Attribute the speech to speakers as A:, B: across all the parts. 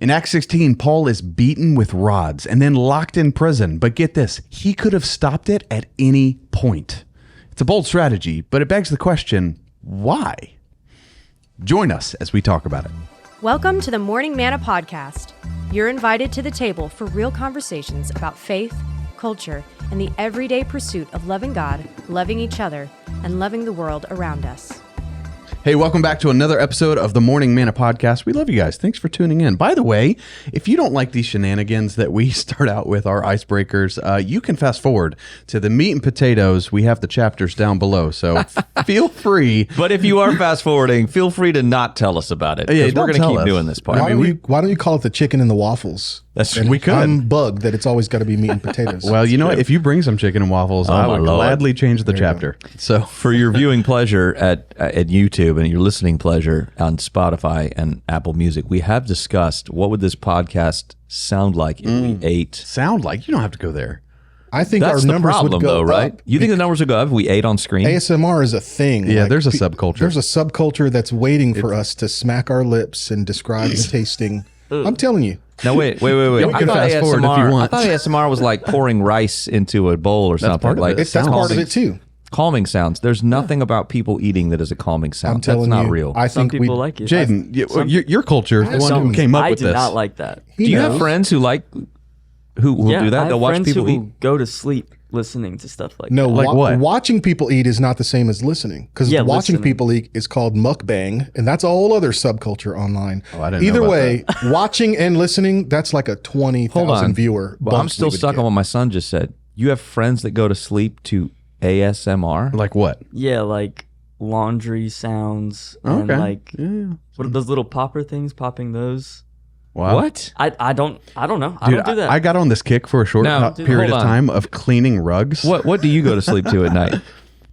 A: In Acts 16, Paul is beaten with rods and then locked in prison. But get this, he could have stopped it at any point. It's a bold strategy, but it begs the question, why? Join us as we talk about it.
B: Welcome to the Morning Manna Podcast. You're invited to the table for real conversations about faith, culture, and the everyday pursuit of loving God, loving each other, and loving the world around us.
A: Hey, welcome back to another episode of the Morning Manna Podcast. We love you guys. Thanks for tuning in. By the way, if you don't like these shenanigans that we start out with, our icebreakers, you can fast forward to the meat and potatoes. We have the chapters down below, so feel free.
C: But if you are fast forwarding, feel free to not tell us about it, because we're going to keep doing this part.
D: Why don't you call it the chicken and the waffles?
A: We could.
D: I'm bugged that it's always got to be meat and potatoes.
A: Well, you know what? If you bring some chicken and waffles, I would gladly change the chapter. So
C: for your viewing pleasure at YouTube and your listening pleasure on Spotify and Apple Music, we have discussed what would this podcast sound like if we ate.
A: Sound like? You don't have to go there.
D: I think
C: That's
D: our numbers
C: the problem,
D: would go
C: though, right?
D: up.
C: You think the numbers would go up if we ate on screen?
D: ASMR is a thing.
A: Yeah, there's a subculture.
D: There's a subculture that's waiting for us to smack our lips and describe the tasting. I'm telling you.
C: No, wait.
A: You can fast forward if you want.
C: I thought ASMR was like pouring rice into a bowl or something.
A: part of it.
D: That's part of it too.
C: Calming sounds. There's nothing about people eating that is a calming sound.
D: I'm telling
C: That's not
D: you,
C: real.
D: I
E: Some
D: think
E: people like it.
A: Jaedon, your culture, the one who came up with this.
E: I do not like that.
C: Do you have friends who like who
E: Yeah,
C: do that?
E: I
C: They'll
E: have
C: watch
E: friends
C: people
E: who
C: eat.
E: go to sleep listening to stuff like
D: No,
E: that.
A: Like what?
D: watching people eat is not the same as listening, because
E: Yeah,
D: watching
E: listening.
D: people eat is called mukbang, and that's a whole other subculture online.
A: Oh, I didn't know
D: Either
A: about
D: way, watching and listening, that's like a
C: Hold
D: 20,000
C: on.
D: viewer.
C: Well, I'm
D: bump
C: still
D: we would
C: stuck
D: get.
C: on what my son just said. You have friends that go to sleep to ASMR?
A: Like what?
E: Yeah, like laundry sounds and
A: Okay.
E: like
A: Yeah.
E: what are those little popper things? Popping those.
A: Wow.
C: What?
E: I don't know. I
A: Dude,
E: don't do that.
A: I got on this kick for a short
C: Now,
A: period
C: hold
A: of
C: on.
A: time of cleaning rugs.
C: What do you go to sleep to at night?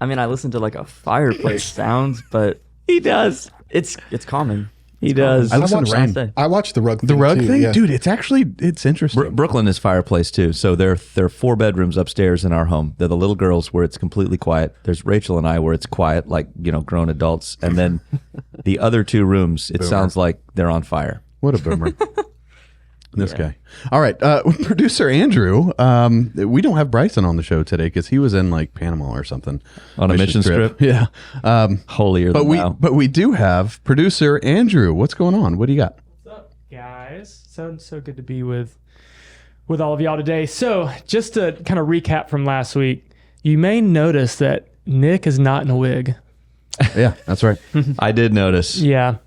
E: I mean, I listen to like a fireplace sounds, but
C: He does.
E: it's calming.
C: He does.
A: I listen
D: watch
A: to rain.
E: Say.
D: I watched the rug thing.
A: The rug
D: too,
A: thing?
D: yeah.
A: Dude, it's interesting.
C: Brooklyn is fireplace too. So there are 4 bedrooms upstairs in our home. They're the little girls where it's completely quiet. There's Rachel and I where it's quiet, like, grown adults. And then the other 2 rooms, it sounds like they're on fire.
A: What a boomer. This guy. All right. Producer Andrew, we don't have Bryson on the show today because he was in like Panama or something.
C: On a mission trip?
A: Yeah.
C: Holier
A: But
C: than thou.
A: we do have producer Andrew. What's going on? What do you got?
F: What's up, guys? So good to be with all of y'all today. So just to kind of recap from last week, you may notice that Nick is not in a wig.
A: Yeah, that's right.
C: I did notice.
F: Yeah.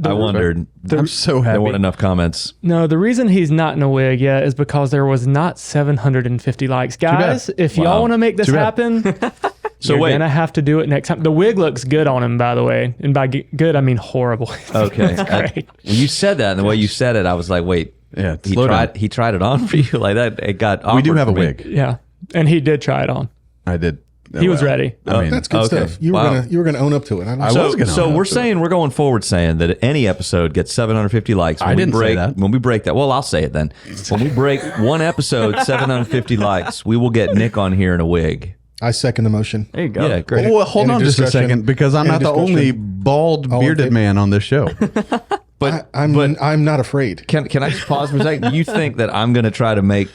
C: I wondered.
A: I'm so happy.
C: There weren't enough comments.
F: No, the reason he's not in a wig yet is because there was not 750 likes. Guys, if y'all want to make this
A: Too bad.
F: happen,
C: So
F: you're
C: wait.
F: going to have to do it next time. The wig looks good on him, by the way. And by good, I mean horrible.
C: Okay.
F: It's great.
C: When you said that and the way you said it, I was like, wait.
A: Yeah,
C: He
A: slow down.
C: tried it on for you like that. It got awkward
A: We do have a
C: for me.
A: wig.
F: Yeah. And he did try it on.
A: I did.
F: He was ready.
A: I mean,
D: That's good
C: Okay.
D: stuff. You
C: Wow.
D: were gonna own up to it. I don't
A: I
D: know.
A: was gonna
C: So
A: own up
C: we're
A: to it.
C: saying we're going forward saying that any episode gets 750 likes. When
A: I didn't
C: we break,
A: say that.
C: When we break that, well, I'll say it then. When we break one episode, 750 likes, we will get Nick on here in a wig.
D: I second the motion.
E: There you go.
C: Yeah, great.
A: Well, hold
D: Any
A: on just a
D: discussion?
A: second because I'm
D: Any
A: not the
D: discussion?
A: only bald
D: All in
A: bearded
D: favor?
A: man on this show.
C: But
D: I'm not afraid.
C: can I just pause for a second? You think that I'm going to try to make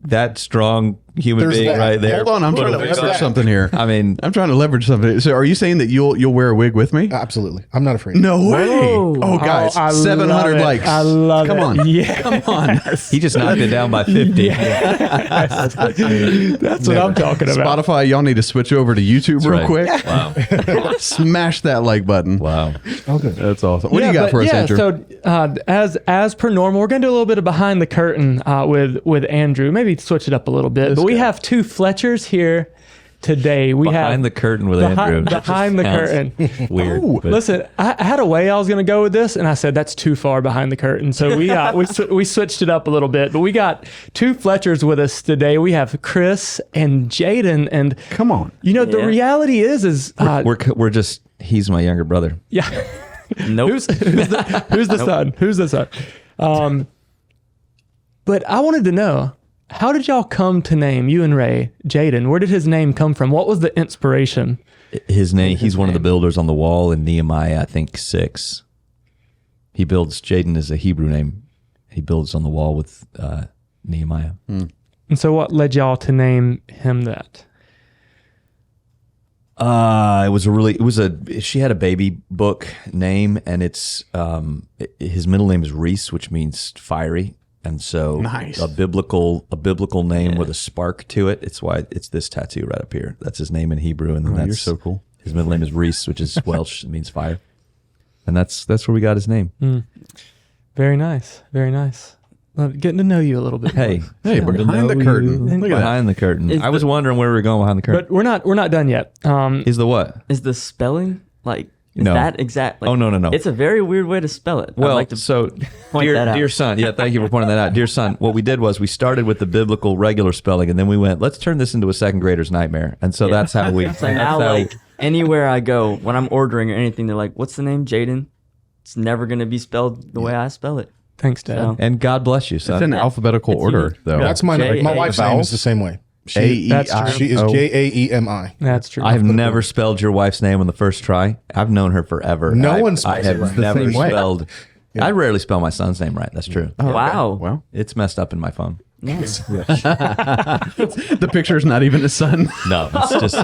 C: that strong human
D: There's
C: being
D: that.
C: right there?
A: Hold on, I'm trying to leverage something here.
C: I mean,
A: I'm trying to leverage something. So, are you saying that you'll wear a wig with me?
D: Absolutely. I'm not afraid.
A: No way! Oh, guys,
F: I
A: 700
F: love it.
A: likes.
F: I love
A: Come
F: it.
A: on,
F: Yeah.
A: come on.
C: he just knocked it down by 50.
F: That's what I'm talking about.
A: Spotify, y'all need to switch over to YouTube real
C: right.
A: quick.
C: Wow.
A: Smash that like button.
C: Wow.
D: Okay.
A: That's awesome. What do you got for us, Andrew?
F: So as per normal, we're gonna do a little bit of behind the curtain with Andrew. Maybe switch it up a little bit. But we have 2 Fletchers here today. We
C: Behind
F: have
C: the curtain with Andrew.
F: behind the curtain.
C: Weird.
A: Oh,
C: but-
F: Listen, I had a way I was going to go with this, and I said that's too far behind the curtain. So we switched it up a little bit. But we got 2 Fletchers with us today. We have Chris and Jaedon, and
A: Come on.
F: the
E: Yeah.
F: reality is
C: we're just, he's my younger brother.
F: yeah.
E: Nope.
F: Who's the son? Who's the son? But I wanted to know, how did y'all come to name, you and Ray, Jaedon? Where did his name come from? What was the inspiration?
C: His name, he's one of the builders on the wall in Nehemiah, I think 6. He builds, Jaedon is a Hebrew name. he builds on the wall with Nehemiah.
F: And so what led y'all to name him that?
C: She had a baby book name, and it's his middle name is Reese, which means fiery. And so
A: Nice.
C: a biblical name with a spark to it. It's why it's this tattoo right up here. That's his name in Hebrew. And then
A: You're
C: that's
A: so cool.
C: his middle name is Reese, which is Welsh. It means fire. And that's where we got his name.
F: Very nice. Very nice. Well, getting to know you a little bit.
C: Hey,
A: Hey, we're behind the curtain. Look at that.
C: behind the curtain.
E: Is
C: I was
E: the-
C: wondering where we were going behind the curtain.
F: But we're not done yet.
C: Is the what?
E: Is the spelling like is
C: No.
E: that exact? Like,
C: Oh, no.
E: It's a very weird way to spell it. I'd
C: Well,
E: like to
C: so
E: point that out.
C: dear son, yeah, thank you for pointing that out. Dear son, what we did was we started with the biblical regular spelling, and then we went, let's turn this into a second grader's nightmare. And so that's how we.
E: So now, like anywhere I go, when I'm ordering or anything, they're like, "What's the name, Jaedon?" It's never gonna be spelled the way I spell it.
F: Thanks, Dad.
E: So-
C: And God bless you, son.
A: It's in alphabetical
E: It's
A: order,
E: even-
A: though.
D: That's my wife's name is the same way.
F: That's true.
D: She is Jaemi.
F: That's true.
C: I've never spelled your wife's name on the first try. I've known her forever.
D: No one
C: I
D: spells
C: have
D: it right.
C: never
A: The same way.
C: spelled. I rarely spell my son's name right. That's true.
E: Wow.
A: Well,
C: It's messed up in my phone.
A: the picture's not even his son.
C: No, it's just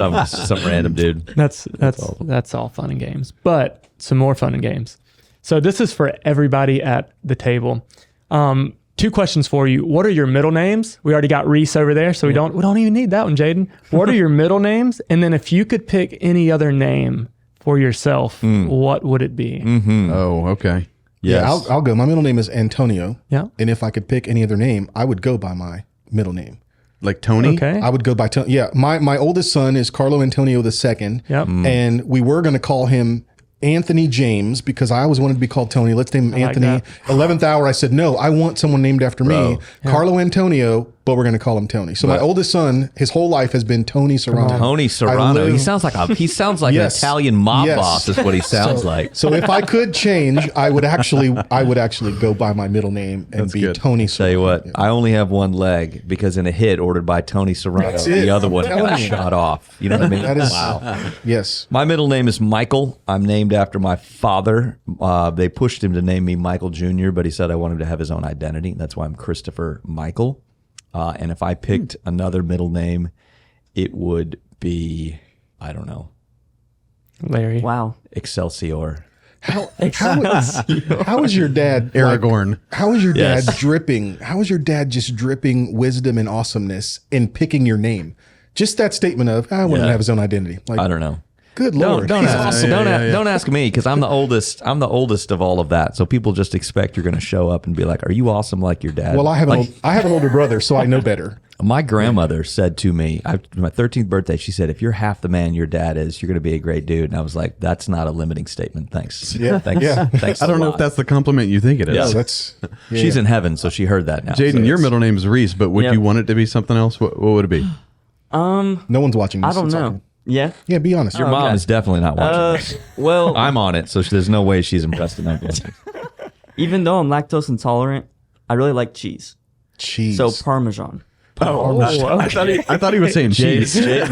C: some random dude.
F: That's all fun and games. But some more fun and games. So this is for everybody at the table. 2 questions for you. What are your middle names? We already got Reese over there, so we don't even need that one, Jaedon. What are your middle names? And then if you could pick any other name for yourself, what would it be?
A: Oh, okay.
C: Yes.
D: Yeah, I'll go. My middle name is Antonio.
F: Yeah.
D: And if I could pick any other name, I would go by my middle name.
A: Like Tony?
F: Okay.
D: I would go by Tony. Yeah, my oldest son is Carlo Antonio II.
F: Yep.
D: And we were going to call him Anthony James because I always wanted to be called Tony. Let's name him
F: like
D: Anthony.
F: that.
D: 11th hour, I said, no, I want someone named after me. Carlo Antonio, but we're going to call him Tony. So my oldest son, his whole life has been Tony Serrano.
C: Tony Serrano. He sounds like
D: Yes.
C: an Italian mob
D: Yes.
C: boss. Is what he sounds like.
D: So if I could change, I would actually go by my middle name and be
A: good.
D: Tony
C: Tell you
D: Serrano.
C: what, I only have one leg because in a hit ordered by Tony Serrano,
D: That's it.
C: the other one
D: I'm telling
C: got
D: you.
C: shot off. You know what I mean?
D: That is yes.
C: My middle name is Michael. I'm named after my father. They pushed him to name me Michael Jr., but he said I want him to have his own identity. That's why I'm Christopher Michael. And if I picked another middle name, it would be, I don't know,
F: Larry.
E: Wow.
C: Excelsior.
D: How is your dad
A: Aragorn.
D: How is your dad
C: Yes.
D: dripping? How is your dad just dripping wisdom and awesomeness in picking your name? Just that statement of I want him to have his own identity. Like,
C: I don't know.
D: good Lord,
C: Don't
D: he's
C: ask,
D: awesome.
C: don't ask me because I'm the oldest. I'm the oldest of all of that. So people just expect you're going to show up and be like, "Are you awesome like your dad?"
D: Well, I have
C: Like,
D: an older brother, so I know better.
C: my grandmother said to me, my 13th birthday, she said, "If you're half the man your dad is, you're going to be a great dude." And I was like, "That's not a limiting statement. Thanks.
D: Yeah,
C: thanks.
D: yeah.
C: Thanks.
A: I don't
C: a
A: know
C: lot."
A: if that's the compliment you think it is.
C: Yeah.
D: So that's
C: She's in heaven, so she heard that now.
A: Jaedon,
C: So
A: your
C: it's-
A: middle name is Reese, but would
E: Yep.
A: you want it to be something else? What would it be?
D: no one's watching this.
E: I don't
D: It's
E: know.
D: okay.
E: Yeah.
D: Yeah, be honest.
C: Your mom is definitely not watching this.
E: Well,
C: I'm on it, so there's no way she's impressed enough.
E: even though I'm lactose intolerant, I really like cheese.
D: Cheese.
E: So Parmesan.
A: I thought he was saying cheese.
E: No.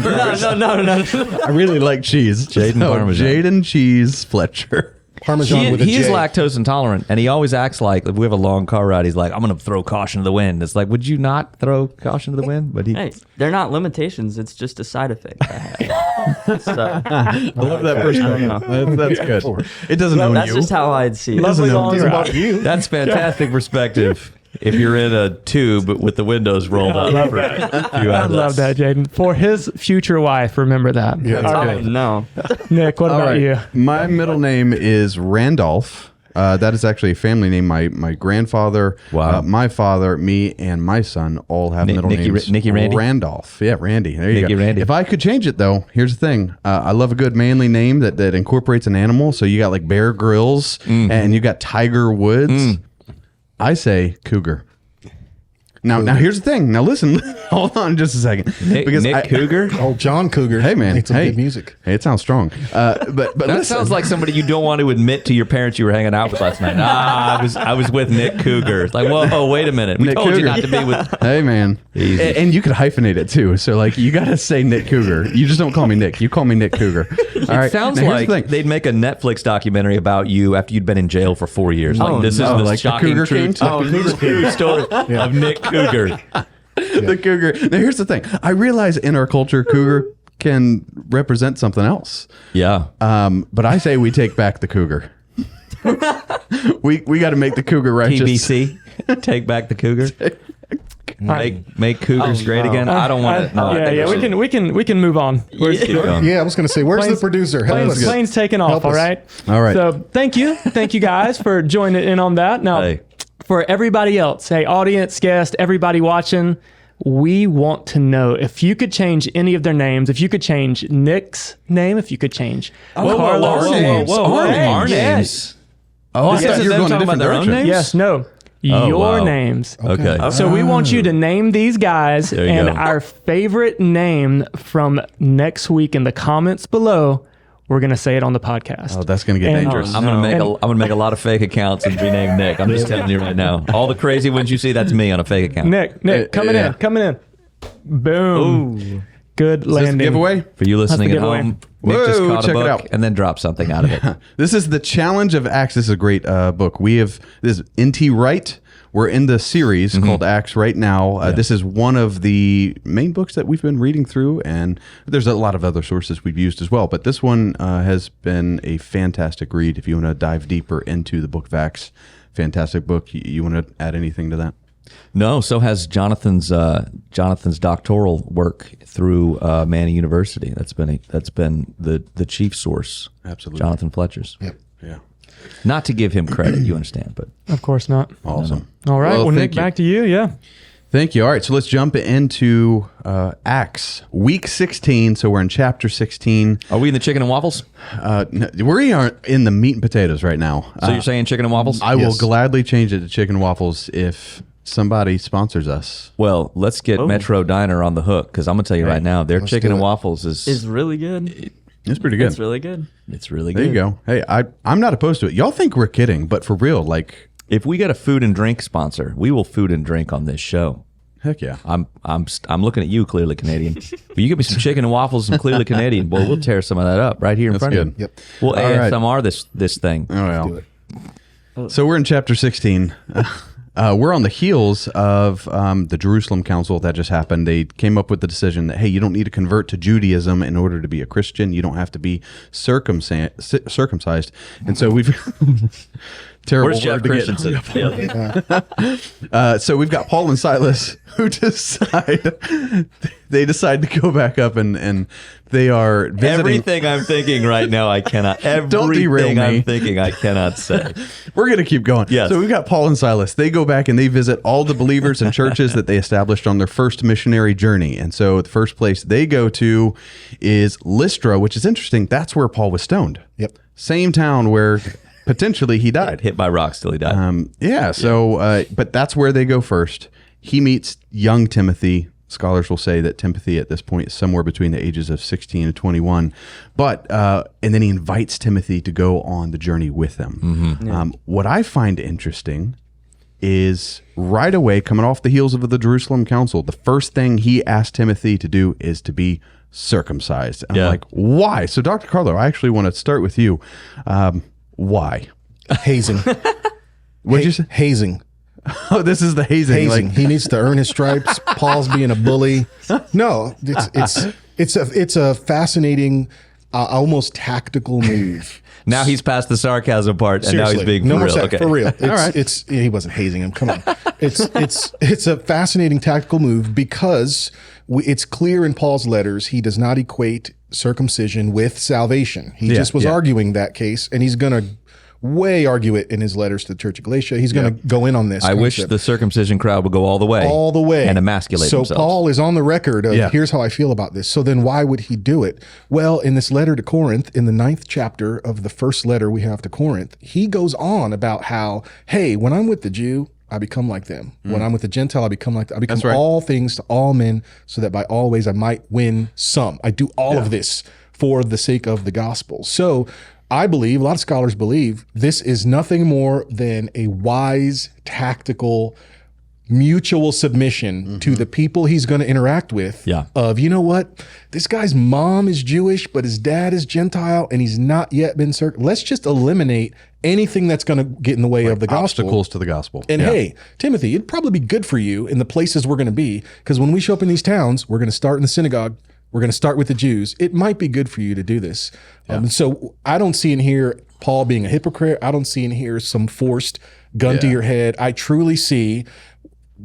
A: I really like cheese.
C: Jaedon Parmesan.
A: Jaedon Cheese Fletcher.
D: Parmesan with a
C: He is
D: J.
C: lactose intolerant, and he always acts like if we have a long car ride, he's like, "I'm going to throw caution to the wind." It's like, would you not throw caution to the wind? But he,
E: Hey, they're not limitations. It's just a side effect I have. So,
A: I love that perspective. That's good. It doesn't own
E: that's
A: you.
E: just how I'd see it.
A: doesn't own you.
D: About you.
C: that's fantastic perspective. If you're in a tube with the windows rolled up, you
F: I
C: have
F: love that, Jaedon. For his future wife, remember that.
D: Yeah, that's
E: Oh,
D: good.
E: no.
F: Nick, what
A: All
F: about
A: right.
F: you?
A: My middle name is Randolph. That is actually a family name. My grandfather,
C: Wow.
A: my father, me, and my son all have middle
C: Nicky
A: names.
C: Randy?
A: Randolph. Yeah, Randy. There you
C: Nicky
A: go.
C: Randy.
A: If I could change it though, here's the thing. I love a good manly name that incorporates an animal. So you got like Bear Grylls and you got Tiger Woods. I say Cougar. Now here's the thing. Now listen, hold on just a second.
C: Nick Cougar.
D: Oh, John Cougar.
A: Hey man,
D: made some good music.
A: Hey, it sounds strong. But
C: That
A: listen.
C: sounds like somebody you don't want to admit to your parents you were hanging out with last night. I was with Nick Cougar. It's like, whoa, wait a minute. We
A: Nick
C: told you
A: Cougar.
C: not to be with.
A: Hey man,
C: Easy.
A: and you could hyphenate it too. So like, you got to say Nick Cougar. You just don't call me Nick. You call me Nick Cougar. All right.
C: It sounds
A: Now, here's the
C: like
A: thing.
C: they'd make a Netflix documentary about you after you'd been in jail for 4 years. Like, this
A: no,
C: is the
A: like the
C: shocking
A: Cougar
C: truth.
A: King?
C: True story of Nick Cougar.
A: The cougar. Now here's the thing. I realize in our culture, cougar can represent something else.
C: Yeah.
A: But I say we take back the cougar. we got to make the cougar righteous.
C: PBC. Take back the Cougar. Make Cougars great again. I don't want to. No,
F: we can move on.
D: Yeah, I was going to say, where's the producer? Help us.
F: Plane's taking off.
D: Help
F: All
D: us.
F: right.
A: All right.
F: So thank you guys for joining in on that. Now,
C: Hey.
F: for everybody else, hey, audience, guest, everybody watching, we want to know if you could change any of their names. If you could change Nick's name, if you could change Carlo's name.
C: Our
F: Yes.
C: names.
A: Oh, I
C: This
A: thought
C: is
A: you were
C: them
A: going a
C: talking
A: different
C: about their own
A: direction.
C: names?
F: Yes, no.
C: Oh,
F: Your
C: wow.
F: names.
C: Okay.
F: So we want you to name these guys,
C: There you
F: and
C: go.
F: our favorite name from next week in the comments below. We're gonna say it on the podcast.
A: Oh, that's going to get
F: And-
A: dangerous.
C: I'm gonna make a lot of fake accounts and rename Nick. I'm just telling you right now. All the crazy ones you see, that's me on a fake account.
F: Nick, coming
A: yeah.
F: in. Boom. Good
A: Is this
F: landing.
A: a giveaway?
C: For you listening
F: That's
C: at
F: the
C: home,
A: giveaway.
C: Nick just
A: Whoa,
C: caught a
A: check it
C: book
A: out.
C: and then dropped something out of it.
A: This is the Challenge of Acts. This is a great book. This is N.T. Wright. We're in the series called Acts right now. This is one of the main books that we've been reading through, and there's a lot of other sources we've used as well. But this one has been a fantastic read if you want to dive deeper into the book of Acts. Fantastic book. You want to add anything to that?
C: No, so has Jonathan's doctoral work through Manna University. That's been the chief source.
A: Absolutely.
C: Jonathan Fletcher's.
D: Yep.
A: Yeah.
C: Not to give him credit, you understand, but
F: Of course not.
A: Awesome.
F: All right. Well, Nick,
A: thank you.
F: back to you. Yeah.
A: Thank you. All right, so let's jump into Acts, week 16. So we're in chapter 16.
C: are we in the chicken and waffles?
A: No, we are in the meat and potatoes right now.
C: So you're saying chicken and waffles?
A: I will
D: Yes.
A: gladly change it to chicken waffles if somebody sponsors us.
C: Well, let's get Metro Diner on the hook because I'm gonna tell you right now, their chicken
D: do
C: and
D: it.
C: waffles
E: It's really good.
A: It's pretty good.
E: It's really good.
C: it's really
A: There
C: good.
A: you go. Hey, I'm not opposed to it. Y'all think we're kidding, but for real, like,
C: If we get a food and drink sponsor, we will food and drink on this show.
A: heck yeah.
C: I'm looking at you, Clearly Canadian. But you give me some chicken and waffles and Clearly Canadian, boy, we'll tear some of that up right here in
A: That's
C: front
A: good.
C: of you.
D: Yep.
C: We'll
A: All right.
C: ASMR this thing.
A: Oh, well.
D: Do it.
A: So we're in chapter 16. We're on the heels of the Jerusalem Council that just happened. They came up with the decision that, hey, you don't need to convert to Judaism in order to be a Christian. You don't have to be circumcised. And so we've... terrible
C: Where's Jeff
A: word to get.
C: Christensen?
A: So we've got Paul and Silas who decide to go back up and they are visiting.
C: Everything I'm thinking right now, I cannot.
A: Don't derail
C: Everything
A: me.
C: I'm thinking, I cannot say.
A: We're going to keep going.
C: Yes.
A: So we've got Paul and Silas. They go back and they visit all the believers and churches that they established on their first missionary journey. And so the first place they go to is Lystra, which is interesting. That's where Paul was stoned.
D: Yep.
A: Same town where potentially he died.
C: Hit by rocks till he died.
A: But that's where they go first. He meets young Timothy. Scholars will say that Timothy at this point is somewhere between the ages of 16 and 21. But, and then he invites Timothy to go on the journey with him. What I find interesting is right away, coming off the heels of the Jerusalem Council, the first thing he asked Timothy to do is to be circumcised. And
C: Yeah.
A: I'm like, why? So Dr. Carlo, I actually want to start with you. Why?
D: Hazing.
A: What'd you say?
D: Hazing.
A: Oh, this is the hazing.
D: Hazing.
A: Like,
D: He needs to earn his stripes. Paul's being a bully. No, it's a fascinating, almost tactical move.
C: Now he's past the sarcasm part, and now he's being
D: no
C: for
D: more
C: real.
D: for real. It's,
A: All right.
D: he wasn't hazing him. Come on. It's a fascinating tactical move because it's clear in Paul's letters he does not equate circumcision with salvation. He just was arguing that case, and he's going to way argue it in his letters to the Church of Galatia. He's going to go in on this.
C: I wish
D: concept.
C: the circumcision crowd would go all the way. And emasculate
D: so
C: themselves.
D: Paul is on the record of here's how I feel about this. So then why would he do it? Well, in this letter to Corinth, in the 9th chapter of the first letter we have to Corinth, he goes on about how, hey, when I'm with the Jew, I become like them. When I'm with the Gentile, I become like them. I become
A: That's right.
D: all things to all men, so that by all ways I might win some. I do all of this for the sake of the gospel. So I believe, a lot of scholars believe, this is nothing more than a wise, tactical, mutual submission to the people he's going to interact with.
C: Yeah.
D: Of, you know what? This guy's mom is Jewish, but his dad is Gentile, and he's not yet been circumcised. Let's just eliminate anything that's going to get in the way of the gospel.
A: Obstacles to the gospel.
D: And hey, Timothy, it'd probably be good for you in the places we're going to be, because when we show up in these towns, we're going to start in the synagogue. We're going to start with the Jews. It might be good for you to do this. So I don't see in here Paul being a hypocrite. I don't see in here some forced gun to your head. I truly see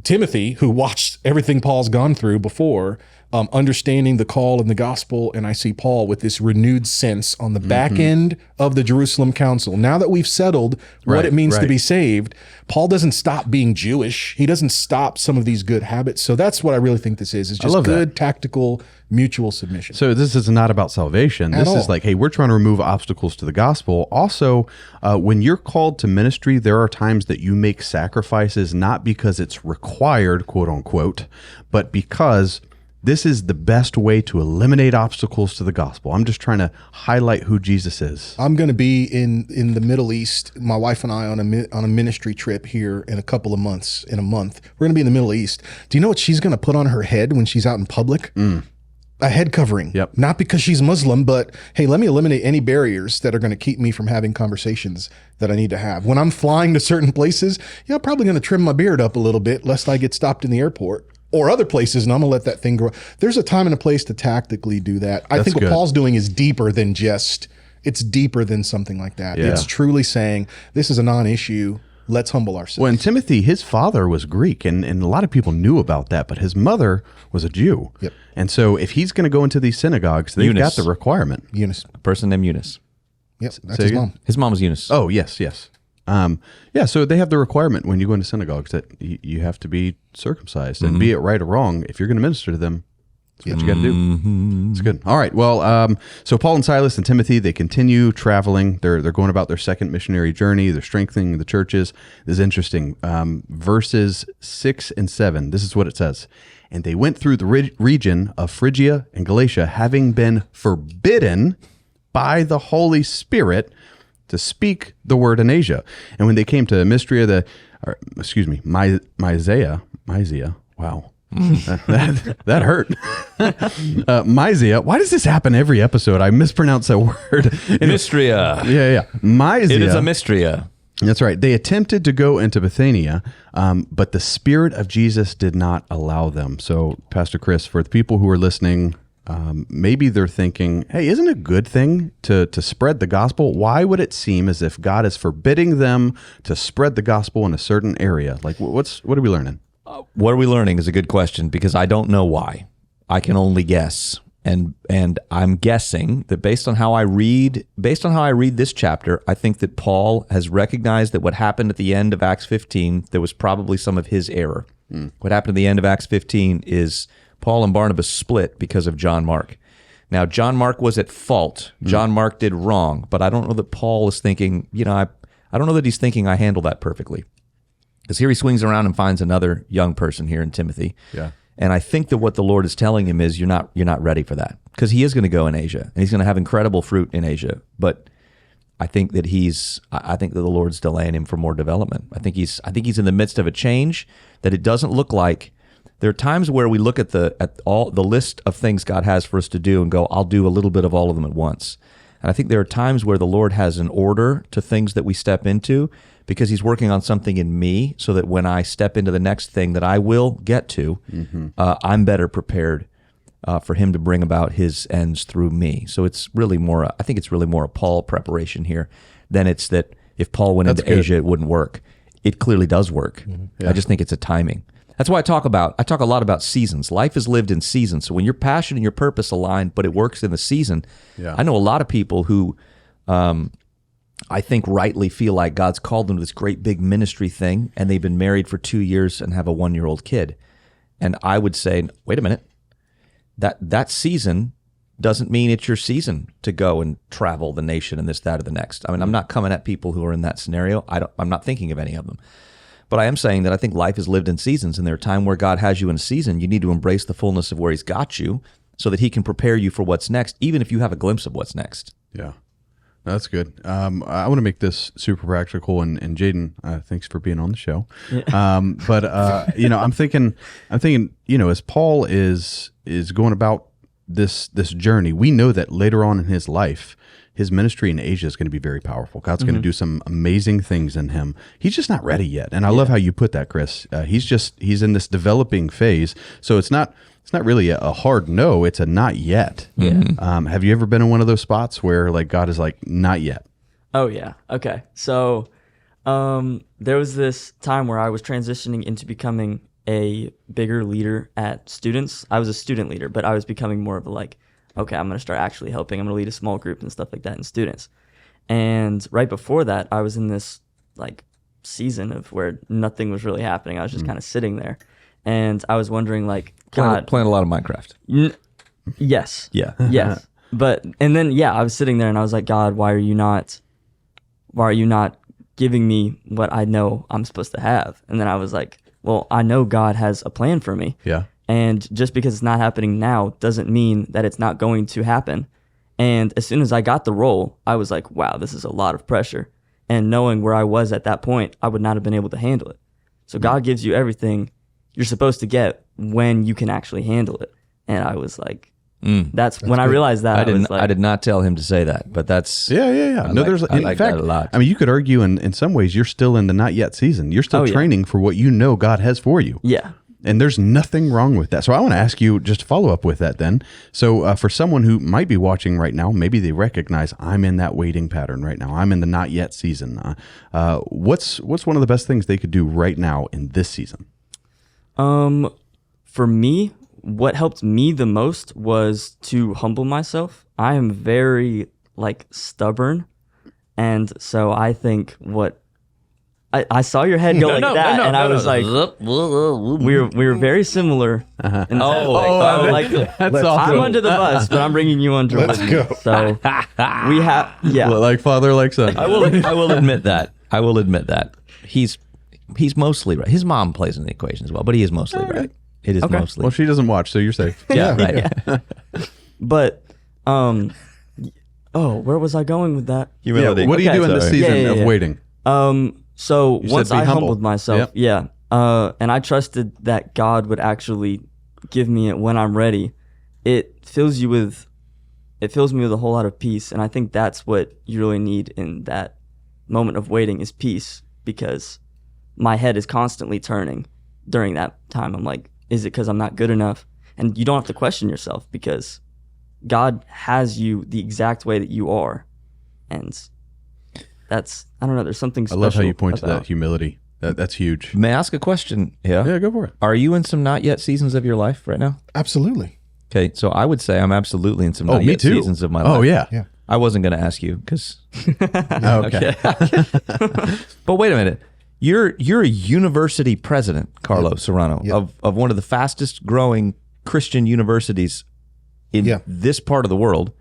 D: Timothy, who watched everything Paul's gone through before, understanding the call in the gospel, and I see Paul with this renewed sense on the back end of the Jerusalem Council. Now that we've settled what it means to be saved, Paul doesn't stop being Jewish. He doesn't stop some of these good habits. So that's what I really think this is just good, tactical, mutual submission.
A: So this is not about salvation. This is like, hey, we're trying to remove obstacles to the gospel. Also, when you're called to ministry, there are times that you make sacrifices, not because it's required, quote unquote, but because this is the best way to eliminate obstacles to the gospel. I'm just trying to highlight who Jesus is.
D: I'm going to be in the Middle East, my wife and I, on a ministry trip here in a couple of months. In a month, we're going to be in the Middle East. Do you know what she's going to put on her head when she's out in public? A head covering.
A: Yep.
D: Not because she's Muslim, but hey, let me eliminate any barriers that are going to keep me from having conversations that I need to have. When I'm flying to certain places, I'm probably going to trim my beard up a little bit lest I get stopped in the airport. Or other places, and I'm going to let that thing grow. There's a time and a place to tactically do that. I think what Paul's doing is deeper than it's deeper than something like that.
A: Yeah.
D: It's truly saying, this is a non-issue. Let's humble ourselves.
A: Well, and Timothy, his father was Greek, and a lot of people knew about that, but his mother was a Jew.
D: Yep.
A: And so if he's going to go into these synagogues, they've got the requirement.
D: Eunice.
C: A person named Eunice.
D: Yep, that's his mom.
C: His mom was Eunice.
A: Oh, yes. So they have the requirement when you go into synagogues that you have to be circumcised, and be it right or wrong, if you're going to minister to them, that's what you got to do. It's good. All right. Well, so Paul and Silas and Timothy, they continue traveling. They're going about their second missionary journey. They're strengthening the churches. This is interesting. Verses 6 and 7, this is what it says. And they went through the region of Phrygia and Galatia, having been forbidden by the Holy Spirit to speak the word in Asia. And when they came to Mysia, Mysia, wow. that hurt. Mysia. Why does this happen every episode? I mispronounce that word.
C: Mystria.
A: Yeah. Mysia.
C: It is a mystria.
A: That's right. They attempted to go into Bithynia, but the Spirit of Jesus did not allow them. So, Pastor Chris, for the people who are listening, maybe they're thinking, hey, isn't it a good thing to spread the gospel? Why would it seem as if God is forbidding them to spread the gospel in a certain area? Like, what are we learning?
C: What are we learning is a good question, because I don't know why. I can only guess. And I'm guessing that based on how I read this chapter, I think that Paul has recognized that what happened at the end of Acts 15, there was probably some of his error. What happened at the end of Acts 15 is Paul and Barnabas split because of John Mark. Now, John Mark was at fault. John Mark did wrong, but I don't know that Paul is thinking, I don't know that he's thinking I handle that perfectly. Because here he swings around and finds another young person here in Timothy. Yeah. And I think that what the Lord is telling him is you're not ready for that, because he is going to go in Asia and he's going to have incredible fruit in Asia. But I think that the Lord's delaying him for more development. I think he's in the midst of a change that it doesn't look like. There are times where we look at all the list of things God has for us to do and go, I'll do a little bit of all of them at once. And I think there are times where the Lord has an order to things that we step into, because he's working on something in me so that when I step into the next thing that I will get to, I'm better prepared for him to bring about his ends through me. So it's really more, I think it's really more a Paul preparation here than it's that if Paul went into Asia, it wouldn't work. It clearly does work. Yeah. I just think it's a timing. That's why I talk a lot about seasons. Life is lived in seasons. So when your passion and your purpose align, but it works in the season, I know a lot of people who I think rightly feel like God's called them to this great big ministry thing, and they've been married for 2 years and have a 1-year-old kid. And I would say, wait a minute, that season doesn't mean it's your season to go and travel the nation and this, that, or the next. I mean, I'm not coming at people who are in that scenario. I'm not thinking of any of them. But I am saying that I think life is lived in seasons, and there are times where God has you in a season. You need to embrace the fullness of where he's got you so that he can prepare you for what's next, even if you have a glimpse of what's next.
A: Yeah. That's good. I want to make this super practical, and Jaedon, thanks for being on the show. But I'm thinking, as Paul is going about this journey, we know that later on in his life, his ministry in Asia is going to be very powerful. God's going to do some amazing things in him. He's just not ready yet, and I love how you put that, Chris. He's in this developing phase, so it's not really a hard no, it's a not yet.
E: Yeah.
A: Have you ever been in one of those spots where like God is like, not yet?
E: Oh yeah. Okay. So there was this time where I was transitioning into becoming a bigger leader at students. I was a student leader, but I was becoming more of a like, okay, I'm going to start actually helping. I'm going to lead a small group and stuff like that in students. And right before that, I was in this like season of where nothing was really happening. I was just kind of sitting there. And I was wondering, like, God,
C: Playing a lot of Minecraft.
E: Yes.
C: Yeah.
E: Yes. And then I was sitting there and I was like, God, why are you not giving me what I know I'm supposed to have? And then I was like, well, I know God has a plan for me.
A: Yeah.
E: And just because it's not happening now doesn't mean that it's not going to happen. And as soon as I got the role, I was like, wow, this is a lot of pressure. And knowing where I was at that point, I would not have been able to handle it. So God gives you everything you're supposed to get when you can actually handle it. And I was like, that's when I realized that.
C: I did not tell him to say that, but that's
A: Yeah.
C: I
A: No,
C: like- I
A: in
C: like
A: fact,
C: that a lot.
A: I mean, you could argue in some ways you're still in the not yet season. You're still
E: Oh, yeah.
A: training for what you know God has for you.
E: Yeah.
A: And there's nothing wrong with that. So I want to ask you, just to follow up with that then. So for someone who might be watching right now, maybe they recognize I'm in that waiting pattern right now. I'm in the not yet season. What's one of the best things they could do right now in this season?
E: For me, what helped me the most was to humble myself. I am very stubborn. And so I think I saw your head go I was like, we were very similar. That's
A: awesome.
E: I'm under the bus, but I'm bringing you under.
D: Let's go.
E: So we have,
A: Like father, like son.
C: I will admit that. He's mostly right. His mom plays in the equation as well, but he is mostly right. It is mostly.
A: Well, she doesn't watch, so you're safe.
C: Yeah, right.
E: But, where was I going with that?
C: Humility.
A: What do you do in this
E: sorry.
A: season
E: Yeah.
A: of waiting?
E: So
A: You
E: once
A: said be
E: I
A: humble.
E: humbled myself,
A: Yep.
E: and I trusted that God would actually give me it when I'm ready, it fills me with a whole lot of peace. And I think that's what you really need in that moment of waiting is peace, because my head is constantly turning during that time. I'm like, is it because I'm not good enough? And you don't have to question yourself, because God has you the exact way that you are. And that's, I don't know, there's something
A: I
E: special
A: love how you point to
E: about-
A: that humility. That's huge.
C: May I ask a question?
A: Yeah, go for it.
C: Are you in some not yet seasons of your life right now?
D: Absolutely.
C: Okay, so I would say I'm absolutely in some not
A: me
C: yet
A: too.
C: seasons of my life.
A: Oh, yeah.
D: Yeah.
C: I wasn't going to ask you because.
A: Okay.
C: But wait a minute. You're a university president, Carlo Serrano,
D: Yep.
C: of one of the fastest growing Christian universities in this part of the world.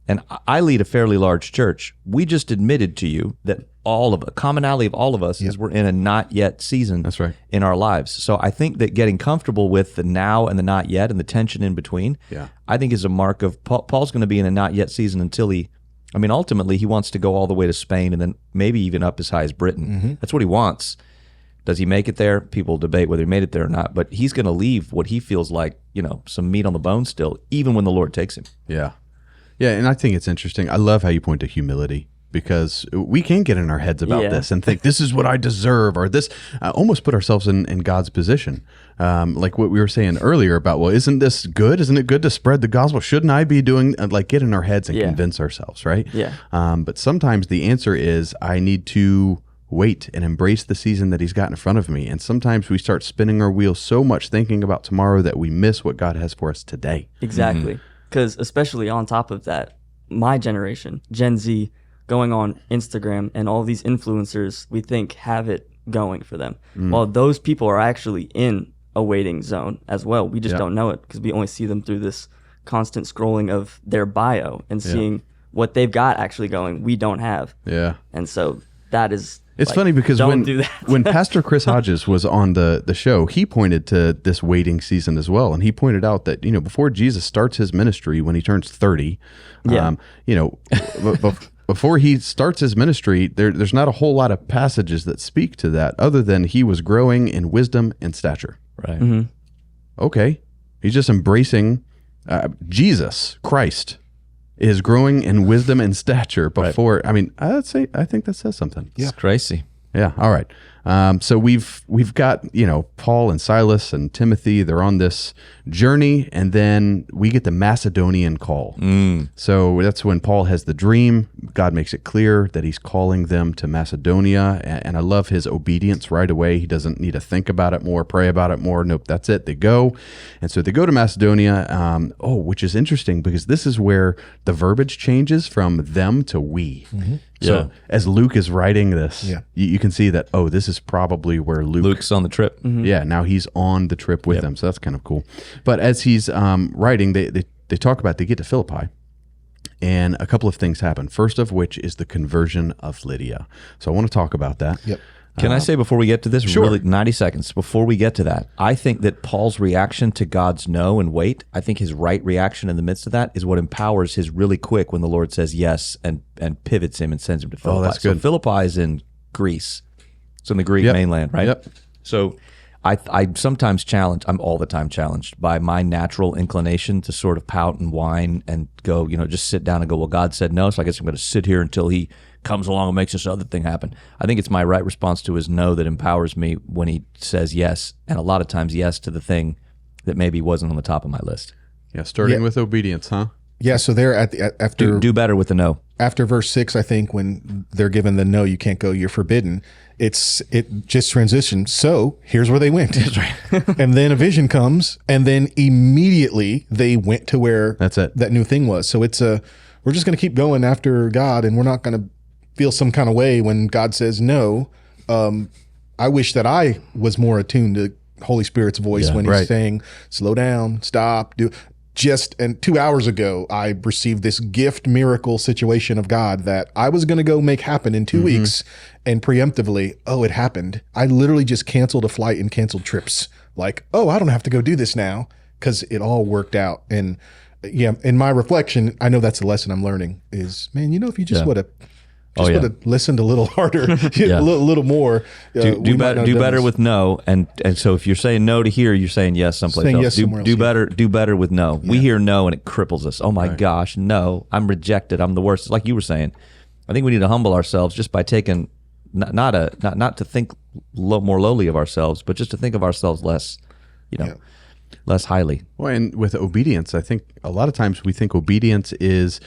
C: And I lead a fairly large church. We just admitted to you that a commonality of all of us is we're in a not yet season.
A: That's right.
C: In our lives. So I think that getting comfortable with the now and the not yet and the tension in between, I think is a mark of Paul's going to be in a not yet season until ultimately he wants to go all the way to Spain and then maybe even up as high as Britain.
A: Mm-hmm.
C: That's what he wants. Does he make it there? People debate whether he made it there or not, but he's going to leave what he feels like, some meat on the bone still, even when the Lord takes him.
A: Yeah. Yeah, and I think it's interesting. I love how you point to humility, because we can get in our heads about this and think this is what I deserve, or this, almost put ourselves in God's position. Like what we were saying earlier about, well, isn't this good? Isn't it good to spread the gospel? Shouldn't I be doing, get in our heads and convince ourselves, right?
E: Yeah.
A: But sometimes the answer is I need to wait and embrace the season that he's got in front of me. And sometimes we start spinning our wheels so much thinking about tomorrow that we miss what God has for us today.
E: Exactly. Because especially on top of that, my generation, Gen Z, going on Instagram and all these influencers we think have it going for them. While those people are actually in a waiting zone as well. We just don't know it because we only see them through this constant scrolling of their bio and seeing what they've got actually going we don't have.
A: Yeah.
E: And so that is
A: It's
E: Like,
A: funny because
E: don't do that.
A: when Pastor Chris Hodges was on the show, he pointed to this waiting season as well. And he pointed out that, before Jesus starts his ministry when he turns 30, before he starts his ministry, there's not a whole lot of passages that speak to that other than he was growing in wisdom and stature.
C: Right.
E: Mm-hmm.
A: Okay. He's just embracing Jesus Christ is growing in wisdom and stature before. Right. I mean, I think that says something.
C: Yeah. It's crazy.
A: Yeah. All right. So we've got, Paul and Silas and Timothy, they're on this journey, and then we get the Macedonian call. So that's when Paul has the dream. God makes it clear that he's calling them to Macedonia. And I love his obedience right away. He doesn't need to think about it more, pray about it more. Nope. That's it. They go. And so they go to Macedonia, which is interesting because this is where the verbiage changes from them to we. Mm-hmm. So as Luke is writing this, you can see that, this is probably where
C: Luke's on the trip.
A: Mm-hmm. Yeah, now he's on the trip with them. So that's kind of cool. But as he's writing, they talk about, they get to Philippi, and a couple of things happen. First of which is the conversion of Lydia. So I want to talk about that.
D: Yep.
C: Can I say before we get to this,
A: sure.
C: really 90 seconds, before we get to that, I think that Paul's reaction to God's no and wait, I think his right reaction in the midst of that is what empowers his really quick when the Lord says yes and pivots him and sends him to Philippi.
A: That's good.
C: So Philippi is in Greece. It's in the Greek mainland, right?
A: Yep.
C: So I sometimes I'm all the time challenged by my natural inclination to sort of pout and whine and go, just sit down and go, well, God said no, so I guess I'm going to sit here until he comes along and makes this other thing happen. I think it's my right response to his no that empowers me when he says yes, and a lot of times yes to the thing that maybe wasn't on the top of my list.
A: Yeah, starting with obedience, huh?
D: Yeah, so they're after
C: do better with the no.
D: After verse 6, I think, when they're given the no, you can't go, you're forbidden, it just transitions. So here's where they went. That's right. And then a vision comes, and then immediately they went to where that new thing was. So we're just going to keep going after God, and we're not going to feel some kind of way when God says no. I wish that I was more attuned to Holy Spirit's voice when he's saying, slow down, stop, do. And 2 hours ago, I received this gift miracle situation of God that I was going to go make happen in 2 weeks, and preemptively, it happened. I literally just canceled a flight and canceled trips. Like, I don't have to go do this now because it all worked out. And in my reflection, I know that's the lesson I'm learning is, man, if you just would have listened a little harder, a little more.
C: Do better with no, and so if you're saying no to here, you're saying yes someplace else.
D: Yes somewhere else.
C: Do better with no. Yeah. We hear no and it cripples us. Oh my gosh, no! I'm rejected. I'm the worst. Like you were saying, I think we need to humble ourselves just by taking not to think more lowly of ourselves, but just to think of ourselves less, less highly.
A: Well, and with obedience, I think a lot of times we think obedience is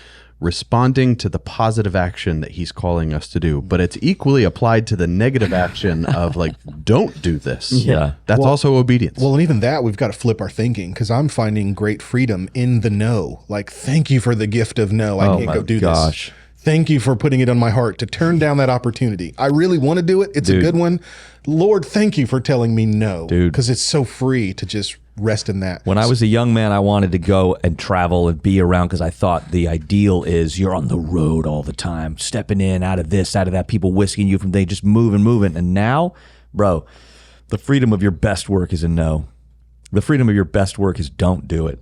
A: responding to the positive action that he's calling us to do, but it's equally applied to the negative action of like, don't do this.
C: Yeah.
A: That's also obedience.
D: Well, and even that, we've got to flip our thinking, because I'm finding great freedom in the no. Like, thank you for the gift of no. I can't go do this. Thank you for putting it on my heart to turn down that opportunity. I really want to do it. It's a good one. Lord, thank you for telling me no. Because it's so free to just rest in that.
C: When I was a young man, I wanted to go and travel and be around because I thought the ideal is you're on the road all the time, stepping in, out of this, out of that, people whisking you from they just moving. And now, bro, the freedom of your best work is a no. The freedom of your best work is don't do it.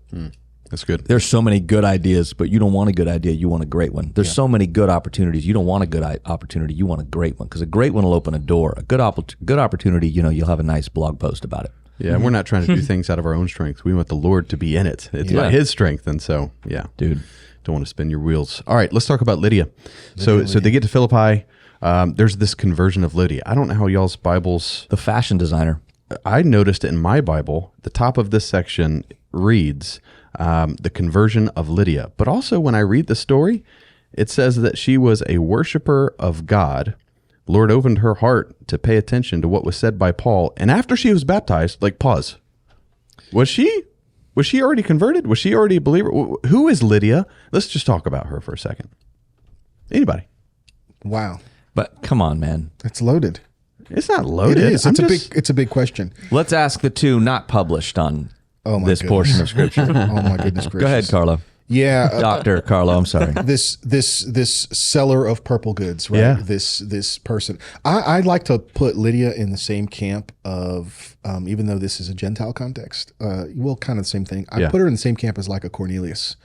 A: That's good.
C: There's so many good ideas, but you don't want a good idea. You want a great one. There's so many good opportunities. You don't want a good opportunity. You want a great one, because a great one will open a door. A good opportunity, you'll have a nice blog post about it.
A: Yeah, and we're not trying to do things out of our own strength. We want the Lord to be in it. It's by his strength. And so, dude, don't want to spin your wheels. All right, let's talk about Lydia. So they get to Philippi. There's this conversion of Lydia. I don't know how y'all's Bibles...
C: The fashion designer.
A: I noticed in my Bible, the top of this section reads the conversion of Lydia. But also when I read the story, it says that she was a worshiper of God. Lord opened her heart to pay attention to what was said by Paul. And after she was baptized, pause. Was she already converted? Was she already a believer? Who is Lydia? Let's just talk about her for a second. Anybody?
D: Wow.
C: But come on, man.
D: It's loaded.
A: It's not loaded.
D: It is. It's a big question.
C: Let's ask the two not published on this portion of Scripture.
D: Oh my goodness gracious.
C: Go ahead, Carlo.
D: Yeah,
C: Dr. Carlo, I'm sorry.
D: this seller of purple goods, right?
A: Yeah.
D: This person. I'd like to put Lydia in the same camp of, even though this is a Gentile context, well, kind of the same thing. I put her in the same camp as like a Cornelius.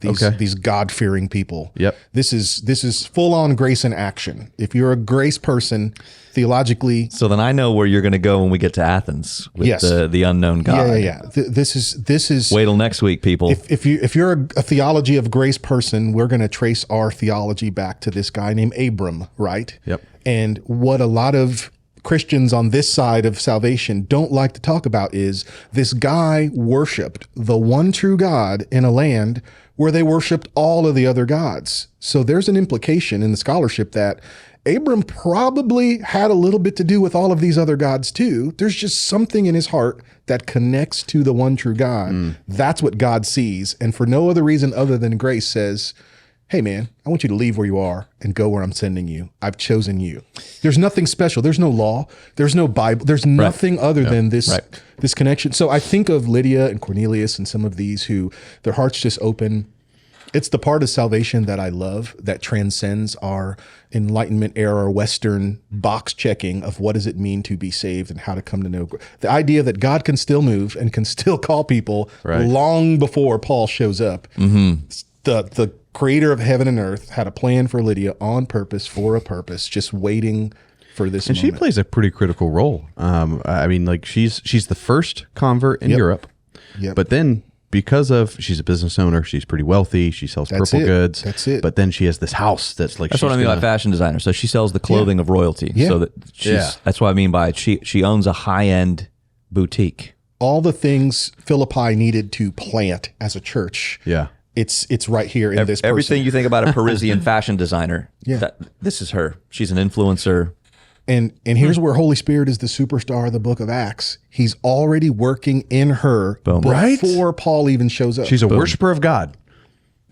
D: These God-fearing people.
A: Yep.
D: This is full-on grace in action. If you're a grace person, theologically,
C: So then I know where you're going to go when we get to Athens with
D: Yes.
C: the unknown God.
D: yeah. This is.
C: Wait till next week, people.
D: If you're a theology of grace person, we're going to trace our theology back to this guy named Abram, right?
A: Yep.
D: And what a lot of Christians on this side of salvation don't like to talk about is this guy worshiped the one true God in a land where they worshiped all of the other gods. So there's an implication in the scholarship that Abram probably had a little bit to do with all of these other gods too. There's just something in his heart that connects to the one true God. That's what God sees. And for no other reason other than grace says, hey man, I want you to leave where you are and go where I'm sending you. I've chosen you. There's nothing special. There's no law. There's no Bible. There's nothing other than this connection. So I think of Lydia and Cornelius and some of these who their hearts just open. It's the part of salvation that I love that transcends our Enlightenment era Western box checking of what does it mean to be saved and how to come to know. The idea that God can still move and can still call people long before Paul shows up. The creator of heaven and earth had a plan for Lydia on purpose, for a purpose, just waiting for this
A: And
D: moment.
A: she plays a pretty critical role. I mean, like she's the first convert in Europe, but then because of she's a business owner, she's pretty wealthy. She sells purple goods.
D: That's it.
A: But then she has this house that's like
C: That's what I mean by fashion designer. So she sells the clothing of royalty.
D: Yeah.
C: So that that's what I mean by it. She owns a high-end boutique.
D: All the things Philippi needed to plant as a church.
A: Yeah.
D: It's right here in this person.
C: Everything you think about a Parisian fashion designer.
D: Yeah.
C: This is her. She's an influencer.
D: And here's where Holy Spirit is the superstar of the book of Acts. He's already working in her before Paul even shows up.
A: She's a worshiper of God.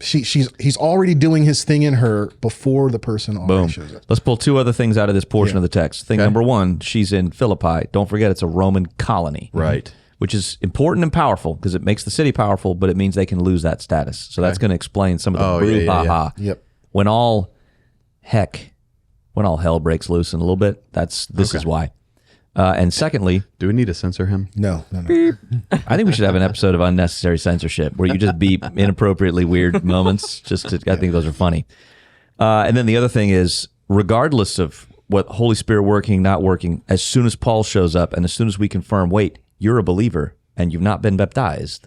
D: He's already doing his thing in her before the person already shows up.
C: Let's pull two other things out of this portion of the text. Thing number one, she's in Philippi. Don't forget it's a Roman colony.
A: Right.
C: Which is important and powerful because it makes the city powerful, but it means they can lose that status. So that's going to explain some of the brouhaha.
D: Yep.
C: When all hell breaks loose in a little bit, this is why. And secondly,
A: Do we need to censor him?
D: No.
C: I think we should have an episode of unnecessary censorship where you just beep inappropriately weird moments. I think those are funny. And then the other thing is, regardless of what Holy Spirit working, not working, as soon as Paul shows up and as soon as we confirm, wait, you're a believer and you've not been baptized,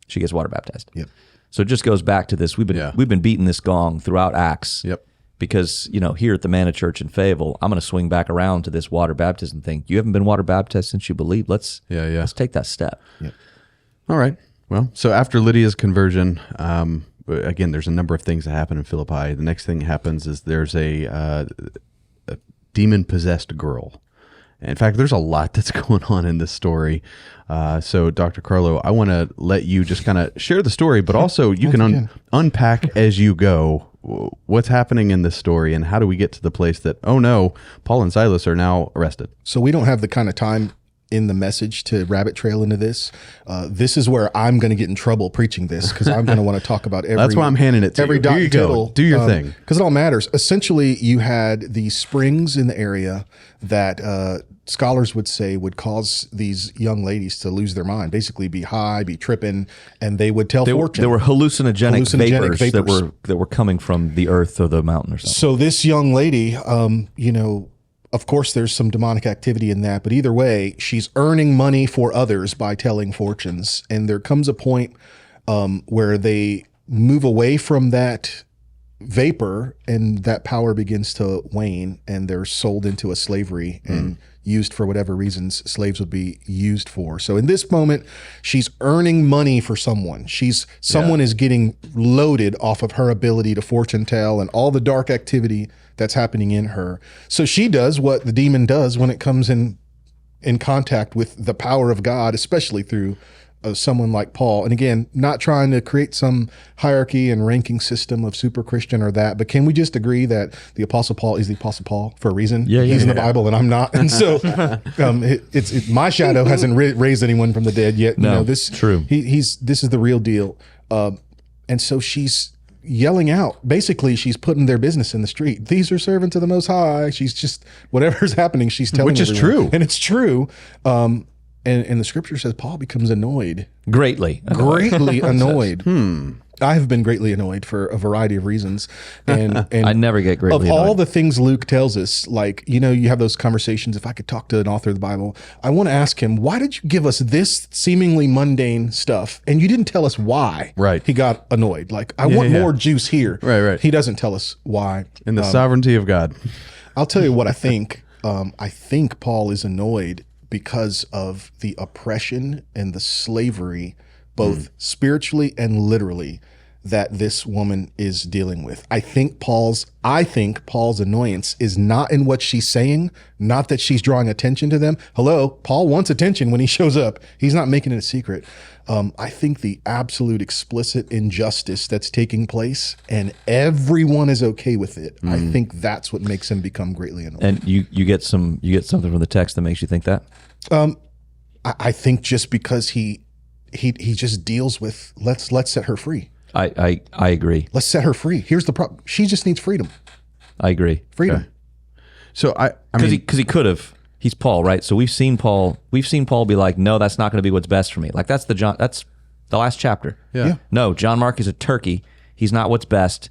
C: she gets water baptized.
D: Yep.
C: So it just goes back to this. We've been beating this gong throughout Acts.
A: Yep.
C: Because, here at the Manna Church in Fayetteville, I'm going to swing back around to this water baptism thing. You haven't been water baptized since you believe. Let's take that step.
D: Yep.
A: All right. Well, so after Lydia's conversion, again, there's a number of things that happen in Philippi. The next thing happens is there's a demon-possessed girl. In fact, there's a lot that's going on in this story. So, Dr. Carlo, I want to let you just kind of share the story, but also you can unpack as you go what's happening in this story and how do we get to the place that, oh no, Paul and Silas are now arrested.
D: So we don't have the kind of time in the message to rabbit trail into this. This is where I'm going to get in trouble preaching this because I'm going to want to talk about every.
A: That's why I'm handing it to
D: every
A: you.
D: dot
A: Here you
D: and
A: go.
D: tittle.
A: Do your thing.
D: Because it all matters. Essentially, you had these springs in the area that scholars would say would cause these young ladies to lose their mind, basically be high, be tripping, and they would tell fortune.
C: There were hallucinogenic vapors that were coming from the earth or the mountain or something.
D: So this young lady, of course, there's some demonic activity in that, but either way, she's earning money for others by telling fortunes. And there comes a point where they move away from that vapor and that power begins to wane and they're sold into a slavery and used for whatever reasons slaves would be used for. So in this moment, she's earning money for someone. Someone is getting loaded off of her ability to fortune tell and all the dark activity that's happening in her. So she does what the demon does when it comes in contact with the power of God, especially through someone like Paul. And again, not trying to create some hierarchy and ranking system of super Christian or that, but can we just agree that the Apostle Paul is the Apostle Paul for a reason? He's in the Bible and I'm not. And so my shadow hasn't raised anyone from the dead yet.
C: No,
D: this
C: true.
D: This is the real deal. And so she's yelling out. Basically, she's putting their business in the street. These are servants of the Most High. She's just, whatever's happening, she's telling
A: Which is
D: everyone.
A: true.
D: And it's true. And the scripture says Paul becomes annoyed.
C: Greatly.
D: Greatly annoyed. I have been greatly annoyed for a variety of reasons. And
C: I never get greatly
D: of all
C: annoyed.
D: the things Luke tells us, like, you know, you have those conversations. If I could talk to an author of the Bible, I want to ask him, why did you give us this seemingly mundane stuff? And you didn't tell us why
A: Right.
D: he got annoyed. Like, I want more juice here.
A: Right.
D: He doesn't tell us why.
A: In the sovereignty of God.
D: I'll tell you what I think. I think Paul is annoyed because of the oppression and the slavery, both spiritually and literally, that this woman is dealing with. I think Paul's annoyance is not in what she's saying, not that she's drawing attention to them. Hello, Paul wants attention when he shows up. He's not making it a secret. I think the absolute explicit injustice that's taking place and everyone is okay with it. I think that's what makes him become greatly annoyed.
C: And you get something from the text that makes you think that?
D: I think just because he just deals with let's set her free.
C: I agree.
D: Let's set her free. Here's the problem. She just needs freedom.
C: I agree.
D: Freedom.
A: Okay. So I mean,
C: Because he could have. He's Paul, right? So we've seen Paul be like, no, that's not going to be what's best for me. Like that's the last chapter.
A: Yeah.
C: No, John Mark is a turkey. He's not what's best.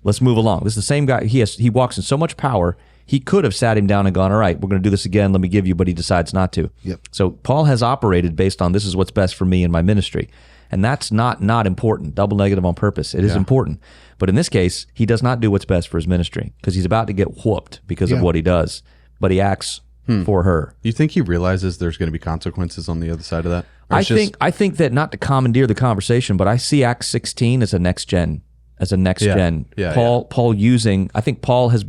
C: Let's move along. This is the same guy. He walks in so much power. He could have sat him down and gone, all right, we're going to do this again. Let me give you, but he decides not to.
D: Yep.
C: So Paul has operated based on this is what's best for me in my ministry. And that's not important. Double negative on purpose. It is important. But in this case, he does not do what's best for his ministry because he's about to get whooped because of what he does. But he acts for her.
A: you think he realizes there's going to be consequences on the other side of that? Or
C: I
A: it's just-
C: think that, not to commandeer the conversation, but I see Acts 16 as a next gen.
A: Yeah,
C: Paul using. I think Paul has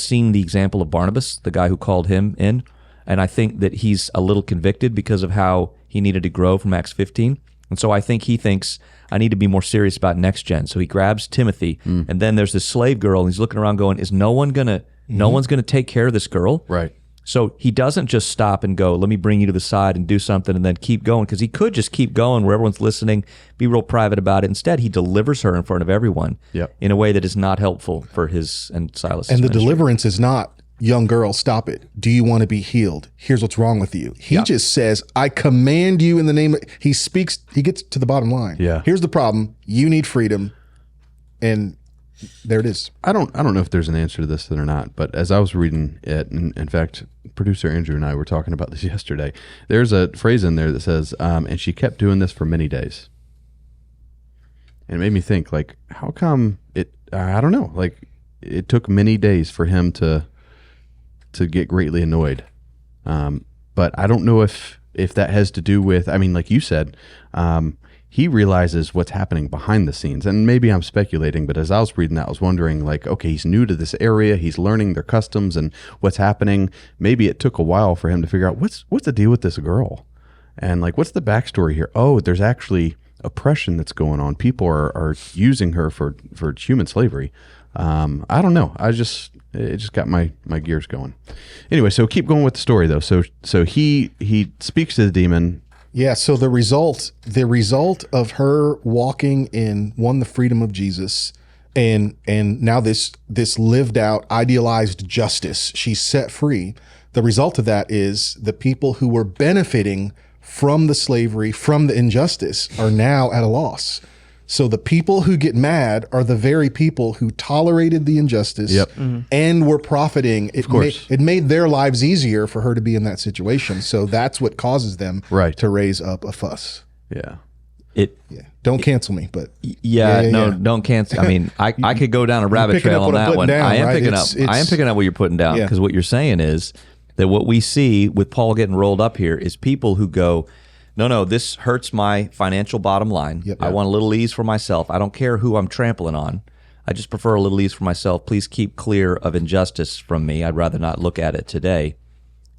C: seen the example of Barnabas, the guy who called him in, and I think that he's a little convicted because of how he needed to grow from Acts 15. And so I think he thinks, I need to be more serious about next gen. So he grabs Timothy, and then there's this slave girl, and he's looking around going, is no one's gonna take care of this girl?
A: Right.
C: So he doesn't just stop and go, let me bring you to the side and do something and then keep going, because he could just keep going where everyone's listening, be real private about it. Instead, he delivers her in front of everyone in a way that is not helpful for his and Silas.
D: And the deliverance is not, young girl, stop it. Do you want to be healed? Here's what's wrong with you. He just says, I command you in the name of, he gets to the bottom line.
A: Yeah.
D: Here's the problem. You need freedom. And there it is.
A: I don't know if there's an answer to this or not, but as I was reading it, and in fact, producer Andrew and I were talking about this yesterday, there's a phrase in there that says, and she kept doing this for many days. And it made me think, like, how come I don't know, like, it took many days for him to get greatly annoyed. But I don't know if that has to do with, I mean, like you said, he realizes what's happening behind the scenes. And maybe I'm speculating, but as I was reading that, I was wondering, like, okay, he's new to this area. He's learning their customs and what's happening. Maybe it took a while for him to figure out what's the deal with this girl? And, like, what's the backstory here? Oh, there's actually oppression that's going on. People are using her for human slavery. I don't know. It just got my gears going. Anyway, so keep going with the story, though. So he speaks to the demon.
D: Yeah, so the result of her walking in, one, the freedom of Jesus, and now this lived out, idealized justice, she's set free. The result of that is the people who were benefiting from the slavery, from the injustice, are now at a loss. So the people who get mad are the very people who tolerated the injustice and were profiting. It made their lives easier for her to be in that situation. So that's what causes them to raise up a fuss.
A: Yeah.
D: Don't cancel me, but
C: don't cancel. I mean, I could go down a rabbit trail on that one. I am picking up what you're putting down, because what you're saying is that what we see with Paul getting rolled up here is people who go, no, this hurts my financial bottom line. I want a little ease for myself. I don't care who I'm trampling on. I just prefer a little ease for myself. Please keep clear of injustice from me. I'd rather not look at it today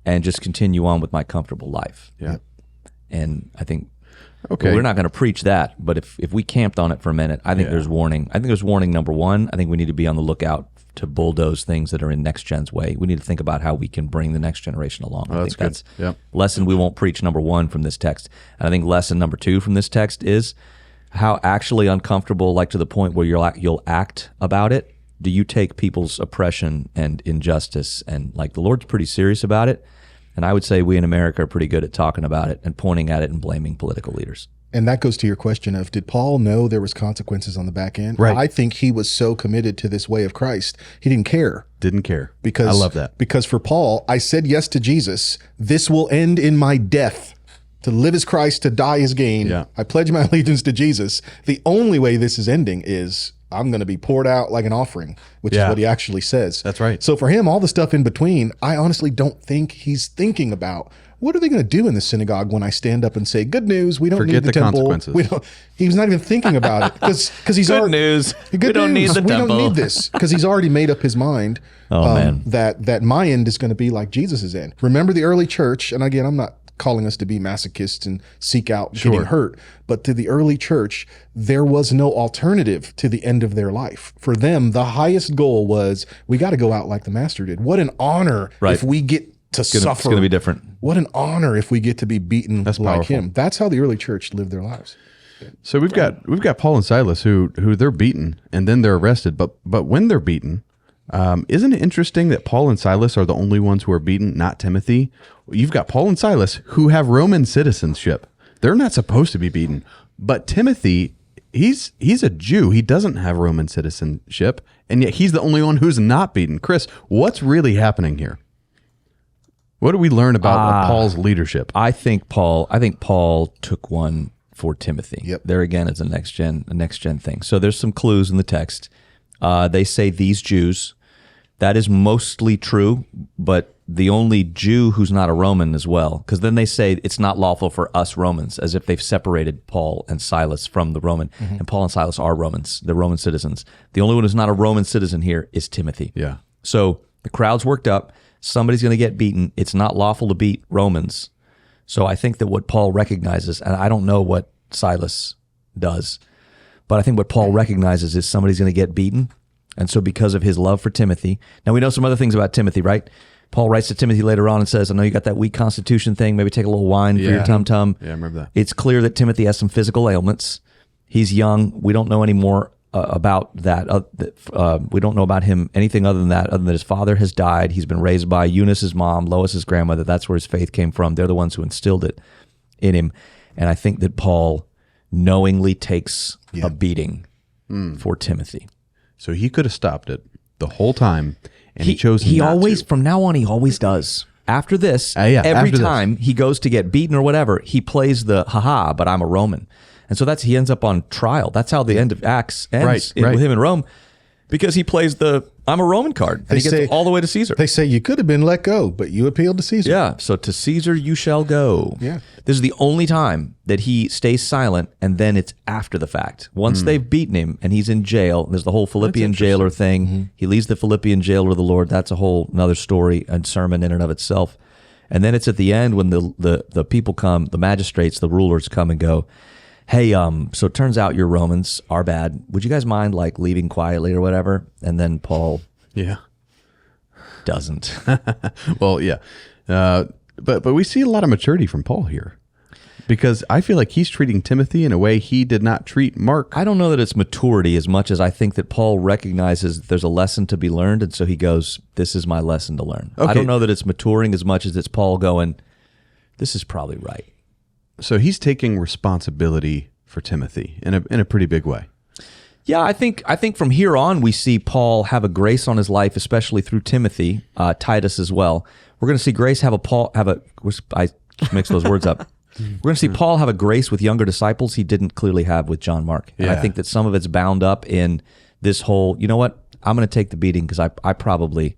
C: and just continue on with my comfortable life.
A: Yeah.
C: And I think,
A: okay,
C: we're not going to preach that, but if we camped on it for a minute, I think there's warning. I think there's warning number one. I think we need to be on the lookout to bulldoze things that are in next gen's way. We need to think about how we can bring the next generation along. I think that's lesson we won't preach number one from this text. And I think lesson number two from this text is how actually uncomfortable, like to the point where you'll act about it, do you take people's oppression and injustice? And like the Lord's pretty serious about it. And I would say we in America are pretty good at talking about it and pointing at it and blaming political leaders.
D: And that goes to your question of, did Paul know there was consequences on the back end?
A: Right.
D: I think he was so committed to this way of Christ, he didn't care.
A: Didn't care.
D: Because
A: I love that.
D: Because for Paul, I said yes to Jesus. This will end in my death. To live is Christ, to die is gain.
A: Yeah.
D: I pledge my allegiance to Jesus. The only way this is ending is I'm going to be poured out like an offering, which is what he actually says.
A: That's right.
D: So for him, all the stuff in between, I honestly don't think he's thinking about, what are they going to do in the synagogue when I stand up and say, good news, we don't
A: Forget
D: need the temple.
A: consequences.
D: He was not even thinking about it because he's
C: Good
D: already,
C: news.
D: Good
C: We don't need
D: news.
C: the
D: We
C: temple.
D: don't need this because he's already made up his mind
C: Man.
D: that my end is going to be like Jesus' end. Remember the early church, and again, I'm not calling us to be masochists and seek out getting hurt, but to the early church, there was no alternative to the end of their life. For them, the highest goal was, we got to go out like the master did. What an honor if we get to suffer.
C: It's going to be different.
D: What an honor if we get to be beaten like
A: powerful.
D: him. That's how the early church lived their lives.
A: So we've got Paul and Silas who they're beaten and then they're arrested. But when they're beaten, isn't it interesting that Paul and Silas are the only ones who are beaten, not Timothy? You've got Paul and Silas who have Roman citizenship. They're not supposed to be beaten. But Timothy, he's a Jew. He doesn't have Roman citizenship, and yet he's the only one who's not beaten. Chris, what's really happening here? What do we learn about Paul's leadership?
C: I think Paul took one for Timothy.
D: Yep.
C: There again is a next gen thing. So there's some clues in the text. They say these Jews. That is mostly true, but the only Jew who's not a Roman as well, because then they say it's not lawful for us Romans, as if they've separated Paul and Silas from the Roman. And Paul and Silas are Romans. They're Roman citizens. The only one who's not a Roman citizen here is Timothy.
A: Yeah.
C: So the crowd's worked up. Somebody's going to get beaten. It's not lawful to beat Romans. So I think that what Paul recognizes, and I don't know what Silas does, but I think what Paul recognizes is somebody's going to get beaten. And so because of his love for Timothy, now we know some other things about Timothy, right? Paul writes to Timothy later on and says, I know you got that weak constitution thing. Maybe take a little wine for your tum-tum.
A: Yeah, I remember that.
C: It's clear that Timothy has some physical ailments. He's young. We don't know any more about that. We don't know about him anything other than his father has died. He's been raised by Eunice's mom, Lois's grandmother. That's where his faith came from. They're the ones who instilled it in him. And I think that Paul knowingly takes a beating for Timothy.
A: So he could have stopped it the whole time, and he chose
C: He
A: not
C: always,
A: to.
C: from now on, he always does. After this, every
A: after this.
C: time he goes to get beaten or whatever, he plays the haha, but I'm a Roman. And so he ends up on trial. That's how the end of Acts ends with him in Rome, because he plays the I'm a Roman card, and he gets all the way to Caesar.
D: They say you could have been let go, but you appealed to Caesar.
C: Yeah, so to Caesar you shall go.
D: Yeah.
C: This is the only time that he stays silent, and then it's after the fact. Once they've beaten him and he's in jail, there's the whole Philippian jailer thing. He leads the Philippian jailer to the Lord. That's a whole another story and sermon in and of itself. And then it's at the end when the people come, the magistrates, the rulers come and go, hey, so it turns out your Romans are bad. Would you guys mind like leaving quietly or whatever? And then Paul doesn't.
A: Well, yeah. But we see a lot of maturity from Paul here, because I feel like he's treating Timothy in a way he did not treat Mark.
C: I don't know that it's maturity as much as I think that Paul recognizes that there's a lesson to be learned, and so he goes, this is my lesson to learn.
A: Okay.
C: I don't know that it's maturing as much as it's Paul going, this is probably right.
A: So he's taking responsibility for Timothy in a pretty big way.
C: Yeah, I think from here on we see Paul have a grace on his life, especially through Timothy, Titus as well. We're going to see grace I mix those words up. We're going to see Paul have a grace with younger disciples he didn't clearly have with John Mark. And I think that some of it's bound up in this whole, you know what, I'm going to take the beating because I probably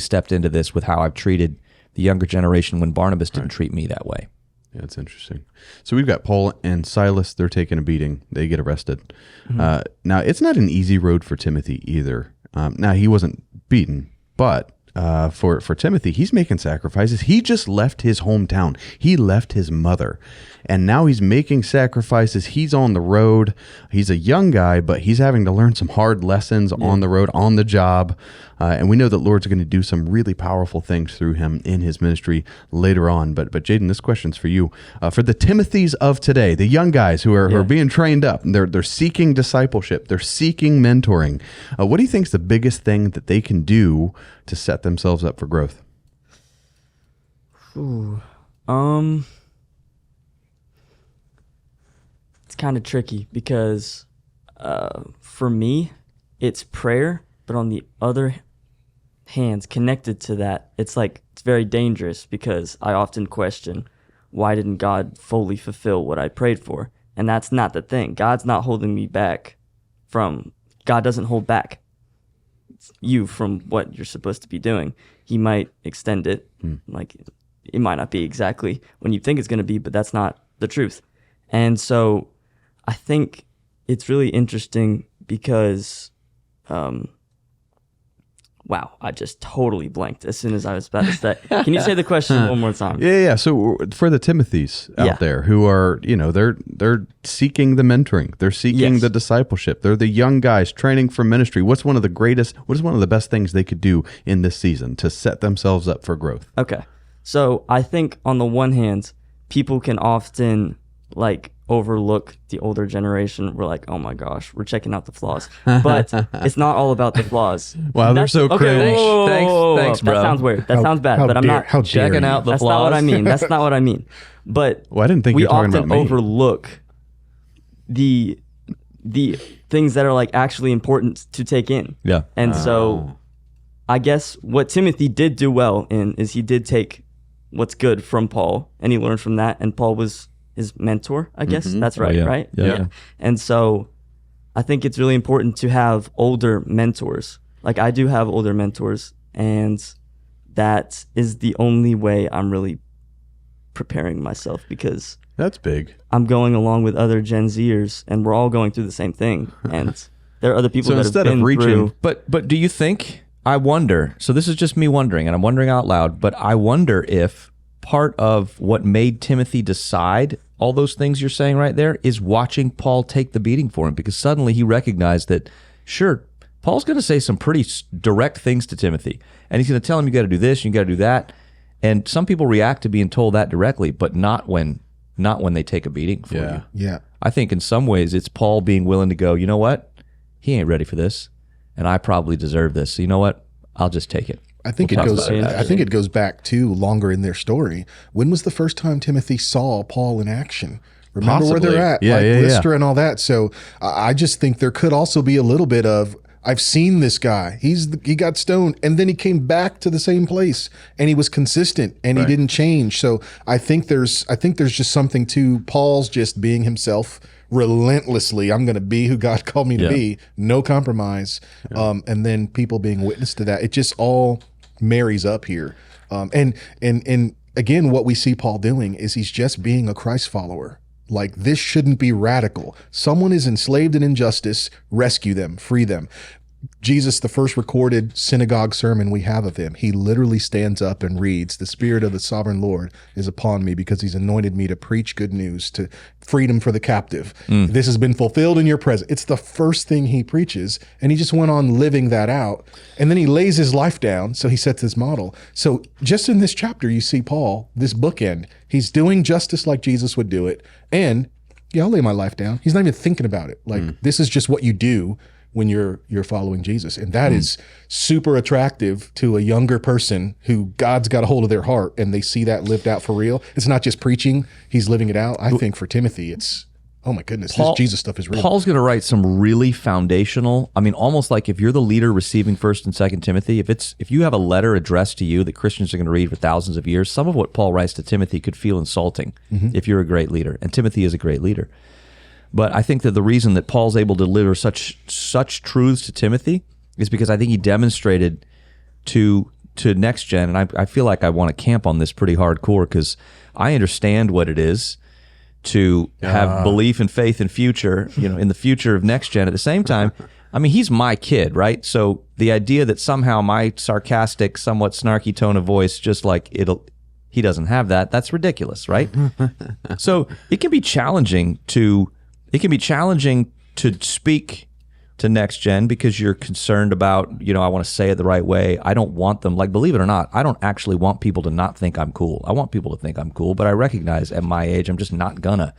C: stepped into this with how I've treated the younger generation when Barnabas didn't treat me that way.
A: Yeah, it's interesting. So we've got Paul and Silas. They're taking a beating. They get arrested. Now, it's not an easy road for Timothy either. Now, he wasn't beaten, but for Timothy. He's making sacrifices. He just left his hometown. He left his mother. And now he's making sacrifices. He's on the road. He's a young guy, but he's having to learn some hard lessons on the road, on the job. And we know that Lord's going to do some really powerful things through him in his ministry later on. But Jaedon, this question's for you. For the Timothys of today, the young guys who are being trained up, they're seeking discipleship, they're seeking mentoring. What do you think is the biggest thing that they can do to set themselves up for growth?
E: It's kind of tricky because for me, it's prayer, but on the other hands connected to that, it's very dangerous because I often question, why didn't God fully fulfill what I prayed for? And that's not the thing. God's not holding me back God doesn't hold back you from what you're supposed to be doing. He might extend it. It might not be exactly when you think it's going to be, but that's not the truth. And so I think it's really interesting because, wow, I just totally blanked as soon as I was about to say. Can you say the question one more time?
A: Yeah. So for the Timothys out there who are, they're seeking the mentoring, they're seeking the discipleship, they're the young guys training for ministry. What is one of the best things they could do in this season to set themselves up for growth?
E: Okay. So I think on the one hand, people can often overlook the older generation. We're like, oh my gosh, we're checking out the flaws. But it's not all about the flaws.
A: Wow, they're so cringe.
C: Thanks, bro.
E: That sounds weird. That sounds bad, but I'm not
C: checking out the
E: That's
C: flaws.
E: not what I mean. That's not what I mean. But
A: I didn't think
E: we
A: you were talking
E: often
A: about me.
E: overlook the things that are actually important to take in.
C: Yeah.
E: And so I guess what Timothy did do well in is he did take what's good from Paul, and he learned from that, and Paul was his mentor, I guess. That's right, right?
C: Yeah.
E: And so I think it's really important to have older mentors. I do have older mentors, and that is the only way I'm really preparing myself, because
A: that's big.
E: I'm going along with other Gen Zers, and we're all going through the same thing. And there are other people that have been through.
C: But do you think, I wonder, so this is just me wondering, and I'm wondering out loud, but I wonder if part of what made Timothy decide all those things you're saying right there is watching Paul take the beating for him, because suddenly he recognized that, sure, Paul's going to say some pretty direct things to Timothy, and he's going to tell him, you got to do this, you got to do that. And some people react to being told that directly, but not when they take a beating for you.
D: Yeah.
C: I think in some ways it's Paul being willing to go, you know what? He ain't ready for this, and I probably deserve this. So you know what? I'll just take it.
D: I think it goes back to longer in their story. When was the first time Timothy saw Paul in action? Remember where they're at, Lystra and all that. So I just think there could also be a little bit of, I've seen this guy. He got stoned, and then he came back to the same place, and he was consistent, and he didn't change. So I think there's just something to Paul's just being himself relentlessly. I'm going to be who God called me to be. No compromise. And then people being witness to that. It just all marries up here. And again, what we see Paul doing is he's just being a Christ follower. This shouldn't be radical. Someone is enslaved in injustice, rescue them, free them. Jesus, the first recorded synagogue sermon we have of him, he literally stands up and reads, "The Spirit of the Sovereign Lord is upon me because he's anointed me to preach good news, to freedom for the captive. This has been fulfilled in your presence." It's the first thing he preaches, and he just went on living that out. And then he lays his life down, so he sets his model. So just in this chapter, you see Paul, this bookend, he's doing justice like Jesus would do it, and I'll lay my life down. He's not even thinking about it. This is just what you do when you're following Jesus. And that is super attractive to a younger person who God's got a hold of their heart, and they see that lived out for real. It's not just preaching, he's living it out. I think for Timothy, it's, oh my goodness, this Jesus stuff is real.
C: Paul's going to write some really foundational, almost like if you're the leader receiving 1st and 2nd Timothy, if you have a letter addressed to you that Christians are going to read for thousands of years, some of what Paul writes to Timothy could feel insulting if you're a great leader. And Timothy is a great leader. But I think that the reason that Paul's able to deliver such truths to Timothy is because I think he demonstrated to next gen, and I feel like I want to camp on this pretty hardcore, because I understand what it is to have belief and faith in future, in the future of next gen. At the same time, I mean, he's my kid, right? So the idea that somehow my sarcastic, somewhat snarky tone of voice, just like he doesn't have that, that's ridiculous, right? So it can be challenging to speak to next gen because you're concerned about, I want to say it the right way. I don't want them, like, believe it or not, I don't actually want people to not think I'm cool. I want people to think I'm cool, but I recognize at my age, I'm just not gonna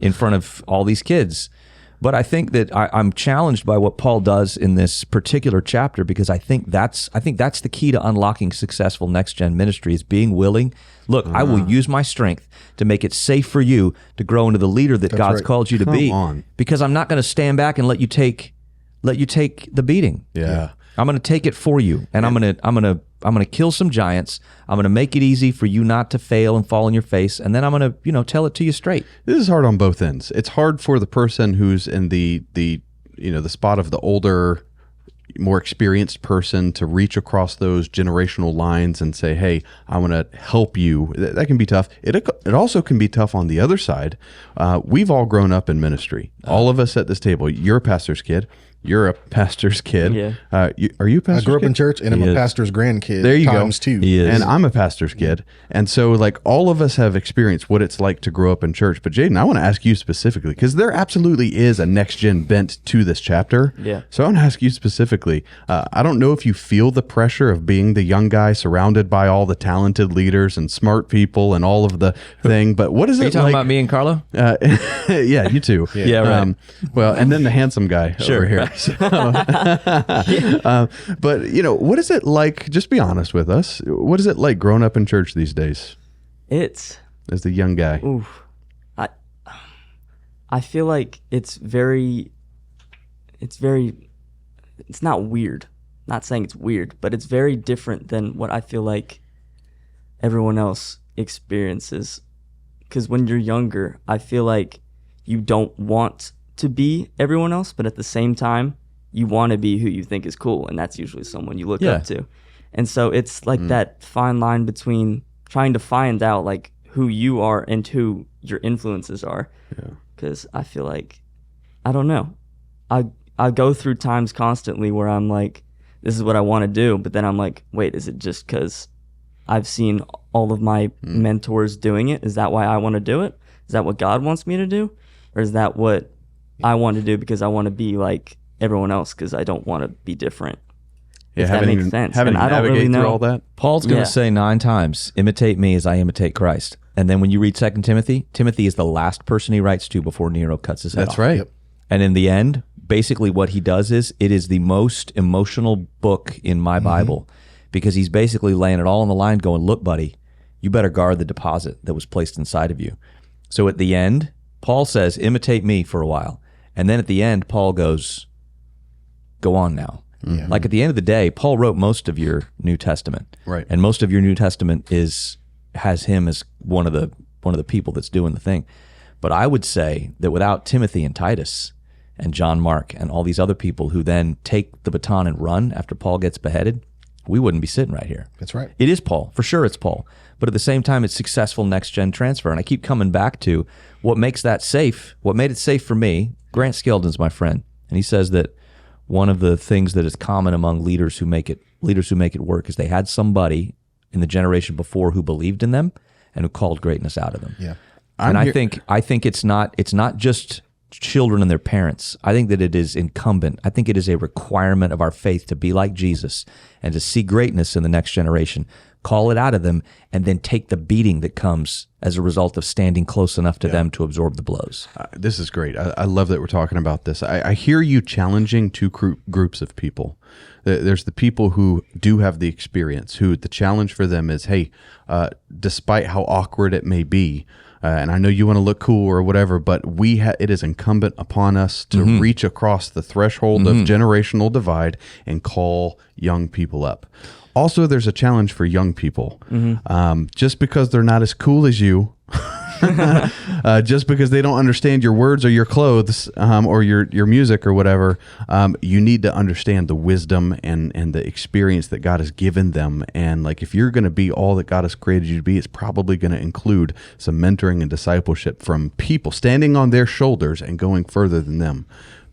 C: in front of all these kids. But I think that I'm challenged by what Paul does in this particular chapter, because I think that's the key to unlocking successful next gen ministry is being willing. Look, I will use my strength to make it safe for you to grow into the leader that God's called you to be. Because I'm not going to stand back and let you take the beating.
A: Yeah.
C: I'm going to take it for you, and I'm going to kill some giants. I'm going to make it easy for you not to fail and fall on your face, and then I'm going to tell it to you straight.
A: This is hard on both ends. It's hard for the person who's in the spot of the older, more experienced person to reach across those generational lines and say, "Hey, I want to help you." That can be tough. It also can be tough on the other side. We've all grown up in ministry. All of us at this table. You're a pastor's kid. You're a pastor's kid.
E: Yeah.
A: Are you a pastor's kid?
D: I grew up in church, and I'm a pastor's grandkid.
A: There you go.
D: Times two.
C: He is.
A: And I'm a pastor's kid. And so, like, all of us have experienced what it's like to grow up in church. But Jaedon, I want to ask you specifically, because there absolutely is a next gen bent to this chapter.
E: Yeah.
A: So I want to ask you specifically, I don't know if you feel the pressure of being the young guy surrounded by all the talented leaders and smart people and all of the thing, but what is
C: Are you
A: it
C: talking
A: like?
C: about me and Carlo?
A: Yeah, you too.
C: Yeah, right.
A: Well, and then the handsome guy over here. But what is it like? Just be honest with us. What is it like growing up in church these days
E: It's
A: as the young guy?
E: oof. I feel like it's not weird. Not saying it's weird, but it's very different than what I feel like everyone else experiences. Because when you're younger, I feel like you don't want to be everyone else, but at the same time, you want to be who you think is cool, and that's usually someone you look up to. And so it's like that fine line between trying to find out like who you are and who your influences are. Because I feel like, I don't know, I go through times constantly where I'm like, this is what I want to do, but then I'm like, wait, is it just because I've seen all of my mentors doing it? Is that why I want to do it? Is that what God wants me to do? Or is that what I want to do because I want to be like everyone else because I don't want to be different?
A: Yeah,
E: if that makes sense.
A: Having
E: And I don't
A: navigate
E: really know
A: through all that.
C: Paul's going to say 9 times, imitate me as I imitate Christ. And then when you read 2 Timothy, Timothy is the last person he writes to before Nero cuts his head off.
A: That's right.
C: And in the end, basically what he does is, it is the most emotional book in my Bible, because he's basically laying it all on the line going, look, buddy, you better guard the deposit that was placed inside of you. So at the end, Paul says, imitate me for a while. And then at the end, Paul goes, go on now.
A: Yeah.
C: Like at the end of the day, Paul wrote most of your New Testament.
A: Right.
C: And most of your New Testament has him as one of the people that's doing the thing. But I would say that without Timothy and Titus and John Mark and all these other people who then take the baton and run after Paul gets beheaded, we wouldn't be sitting right here.
D: That's right.
C: It is Paul. For sure it's Paul. But at the same time, it's successful next-gen transfer. And I keep coming back to what makes that safe. What made it safe for me, Grant Skeldon's my friend. And he says that one of the things that is common among leaders who make it work is they had somebody in the generation before who believed in them and who called greatness out of them.
D: Yeah.
C: I think it's not just children and their parents. I think that it is incumbent. I think it is a requirement of our faith to be like Jesus and to see greatness in the next generation, call it out of them, and then take the beating that comes as a result of standing close enough to them to absorb the blows.
A: This is great. I love that we're talking about this. I hear you challenging two groups of people. There's the people who do have the experience, who the challenge for them is, hey, despite how awkward it may be, and I know you want to look cool or whatever, but it is incumbent upon us to reach across the threshold of generational divide and call young people up. Also, there's a challenge for young people. Just because they're not as cool as you, just because they don't understand your words or your clothes or your music or whatever, you need to understand the wisdom and the experience that God has given them. And like, if you're going to be all that God has created you to be, it's probably going to include some mentoring and discipleship from people standing on their shoulders and going further than them.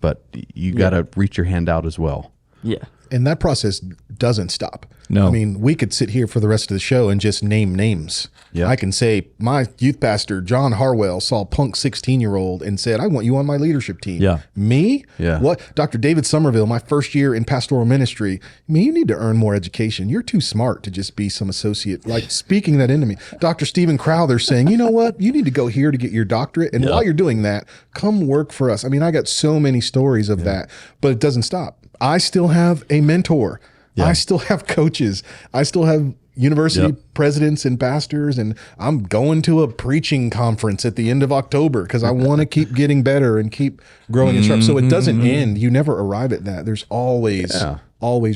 A: but you got to reach your hand out as well.
E: Yeah.
D: And that process doesn't stop.
C: No.
D: I mean, we could sit here for the rest of the show and just name names.
A: Yeah.
D: I can say my youth pastor, John Harwell, saw Punk 16-year-old and said, I want you on my leadership team.
C: Yeah.
D: Me?
A: Yeah.
D: What? Dr. David Somerville, my first year in pastoral ministry, I mean, you need to earn more education. You're too smart to just be some associate. Like speaking that into me. Dr. Stephen Crowther saying, you know what? You need to go here to get your doctorate. And while you're doing that, come work for us. I mean, I got so many stories of that, but it doesn't stop. I still have a mentor. I still have coaches. I still have university presidents and pastors, and I'm going to a preaching conference at the end of October because I want to keep getting better and keep growing and sharp. So it doesn't end. You never arrive at that. There's always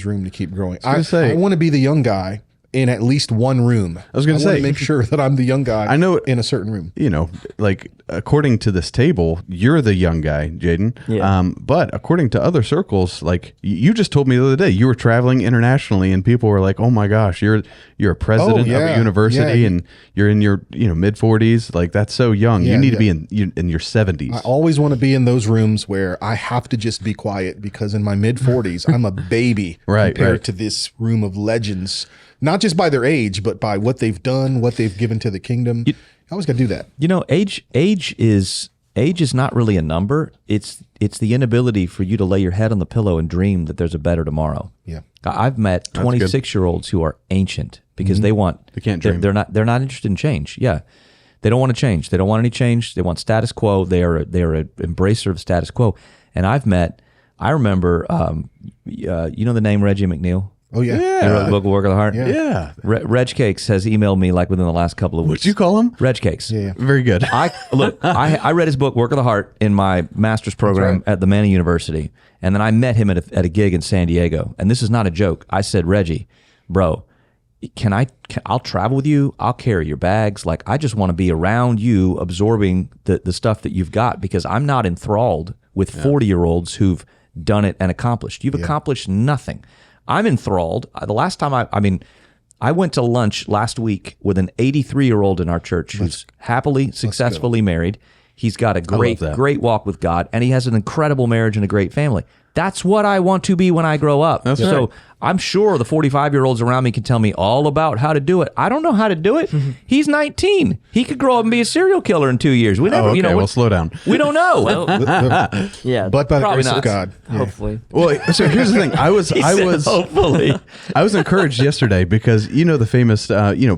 D: room to keep growing. I want to be the young guy in at least one room. I
A: was going to say,
D: make sure that I'm the young guy
A: I know
D: in a certain room.
A: You know, like according to this table, you're the young guy, Jaedon.
E: Yeah.
A: But according to other circles, like you just told me the other day, you were traveling internationally, and people were like, "Oh my gosh, you're a president of a university, and you're in your mid 40s. Like that's so young. You need to be in your 70s."
D: I always want to be in those rooms where I have to just be quiet because in my mid 40s, I'm a baby compared to this room of legends. Not just by their age, but by what they've done, what they've given to the kingdom. I always got to do that.
C: You know, age is not really a number. It's the inability for you to lay your head on the pillow and dream that there's a better tomorrow.
D: Yeah.
C: I've met 26-year-olds who are ancient because they
A: can't dream.
C: They're not interested in change. Yeah. They don't want to change. They don't want any change. They want status quo. They are an embracer of status quo. And I remember you know the name Reggie McNeil?
D: Oh, yeah.
C: He wrote the book Work of the Heart.
A: Yeah.
C: Reg Cakes has emailed me like within the last couple of weeks.
A: What'd you call him?
C: Reg Cakes.
D: Yeah.
A: Very good.
C: I read his book Work of the Heart in my master's program at the Manna University, and then I met him at a gig in San Diego. And this is not a joke. I said, Reggie, bro, I'll travel with you. I'll carry your bags. Like I just want to be around you, absorbing the stuff that you've got because I'm not enthralled with 40-year-olds who've done it and accomplished. You've accomplished nothing. I'm enthralled. The last time I went to lunch last week with an 83-year-old in our church who's happily, successfully married. He's got a great walk with God, and he has an incredible marriage and a great family. That's what I want to be when I grow up. So I'm sure the 45-year-olds around me can tell me all about how to do it. I don't know how to do it. He's 19. He could grow up and be a serial killer in 2 years. We never,
A: well, slow down.
C: We don't know.
E: Yeah.
D: But by the
E: probably
D: grace of
E: not.
D: God. Yeah.
E: Hopefully.
A: Well, so here's the thing. I was
C: hopefully.
A: I was encouraged yesterday because the famous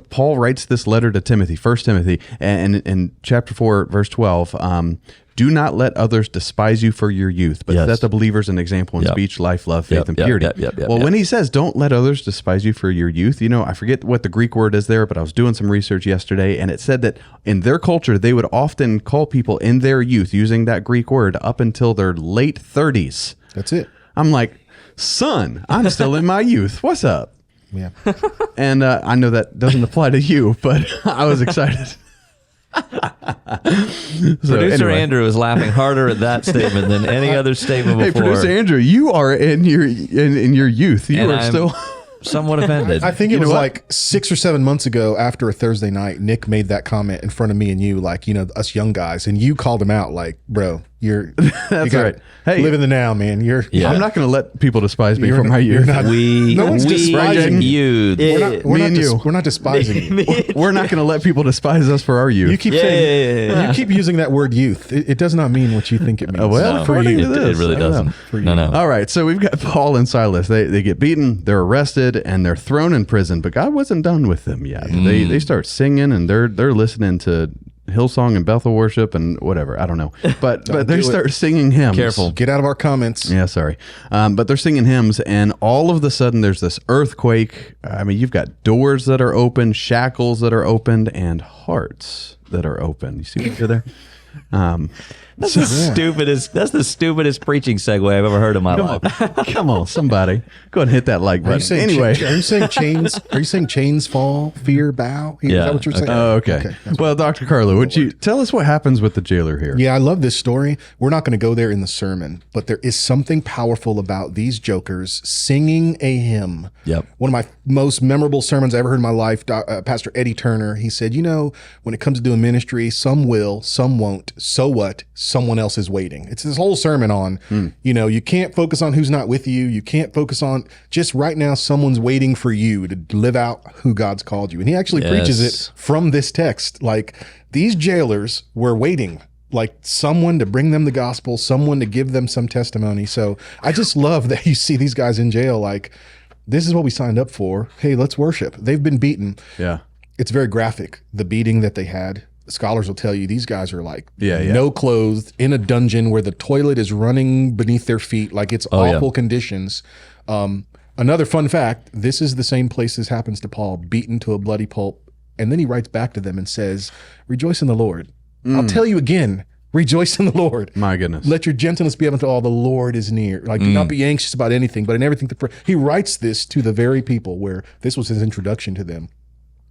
A: Paul writes this letter to Timothy, 1 Timothy, and in chapter 4, verse 12. Do not let others despise you for your youth, but set the believers an example in speech, life, love, faith, and purity. When he says, don't let others despise you for your youth, I forget what the Greek word is there, but I was doing some research yesterday, and it said that in their culture, they would often call people in their youth, using that Greek word, up until their late 30s.
D: That's it.
A: I'm like, son, I'm still in my youth. What's up?
D: Yeah.
A: And I know that doesn't apply to you, but I was excited.
C: Producer Andrew is laughing harder at that statement than any other statement before.
A: Hey, Producer Andrew, you are in your youth. You are still
C: somewhat offended.
D: I think it was like 6 or 7 months ago after a Thursday night, Nick made that comment in front of me and you, like, us young guys, and you called him out like, bro,
A: that's right. Hey,
D: live in the now, man.
A: I'm not going to let people despise me for my youth.
D: No one's despising
C: you.
D: We're not despising you.
A: We're not going to let people despise us for our youth.
D: You keep saying, you keep using that word youth. It does not mean what you think it means.
A: For you,
C: it really doesn't.
A: No. All right, so we've got Paul and Silas. They get beaten, they're arrested, and they're thrown in prison. But God wasn't done with them yet. They start singing, and they're listening to Hillsong and Bethel worship and whatever. I don't know. But they start singing hymns.
C: Careful.
D: Get out of our comments.
A: Yeah, sorry. But they're singing hymns, and all of a sudden there's this earthquake. I mean, you've got doors that are open, shackles that are opened, and hearts that are open. You see what I did there?
C: That's the stupidest preaching segue I've ever heard in my life.
A: Come on, somebody. Go ahead and hit that like button. Anyway.
D: Are you saying chains? Are you saying chains fall, fear bow? Is that what you're saying?
A: Oh, okay. Well, Dr. Carlo, would you tell us what happens with the jailer here?
D: Yeah, I love this story. We're not going to go there in the sermon, but there is something powerful about these jokers singing a hymn.
C: Yep.
D: One of my most memorable sermons I ever heard in my life, Pastor Eddie Turner, he said, when it comes to doing ministry, some will, some won't. don't, so what? Someone else is waiting. It's this whole sermon on, you can't focus on who's not with you. You can't focus on just right now, someone's waiting for you to live out who God's called you. And he actually preaches it from this text. Like, these jailers were waiting, like someone to bring them the gospel, someone to give them some testimony. So I just love that you see these guys in jail, like, this is what we signed up for. Hey, let's worship. They've been beaten.
A: Yeah.
D: It's very graphic, the beating that they had. Scholars will tell you these guys are like no clothes in a dungeon where the toilet is running beneath their feet. Like, it's awful conditions. Another fun fact, this is the same place this happens to Paul, beaten to a bloody pulp. And then he writes back to them and says, rejoice in the Lord. I'll tell you again, rejoice in the Lord.
A: My goodness.
D: Let your gentleness be evident to all. The Lord is near. Like, do not be anxious about anything, but in everything to pray. He writes this to the very people where this was his introduction to them.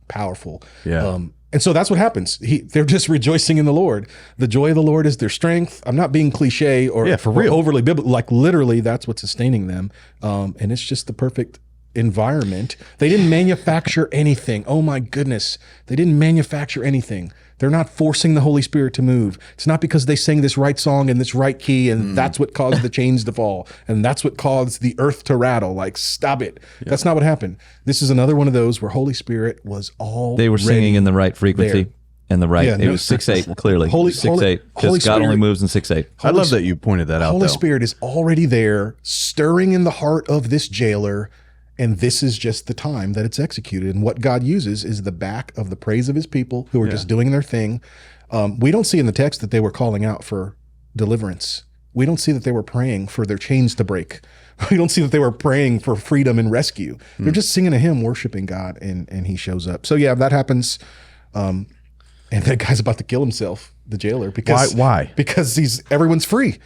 D: Powerful.
A: Yeah.
D: And so that's what happens. They're just rejoicing in the Lord. The joy of the Lord is their strength. I'm not being cliche or,
A: for real.
D: or overly biblical. Like, literally, that's what's sustaining them. And it's just the perfect environment. They didn't manufacture anything. Oh my goodness. They didn't manufacture anything. They're not forcing the Holy Spirit to move. It's not because they sang this right song in this right key and that's what caused the chains to fall and that's what caused the earth to rattle. Like, stop it. Yeah. That's not what happened. This is another one of those where Holy Spirit was all
C: They were singing in the right frequency and the right. It was 6/8 clearly. 6/8 because God only moves in 6/8.
A: I love that you pointed that out.
D: Holy Spirit is already there, stirring in the heart of this jailer. And this is just the time that it's executed. And what God uses is the back of the praise of his people who are just doing their thing. We don't see in the text that they were calling out for deliverance. We don't see that they were praying for their chains to break. We don't see that they were praying for freedom and rescue. They're just singing a hymn, worshiping God, and he shows up. So yeah, that happens. And that guy's about to kill himself, the jailer. Because
A: Why?
D: Because everyone's free.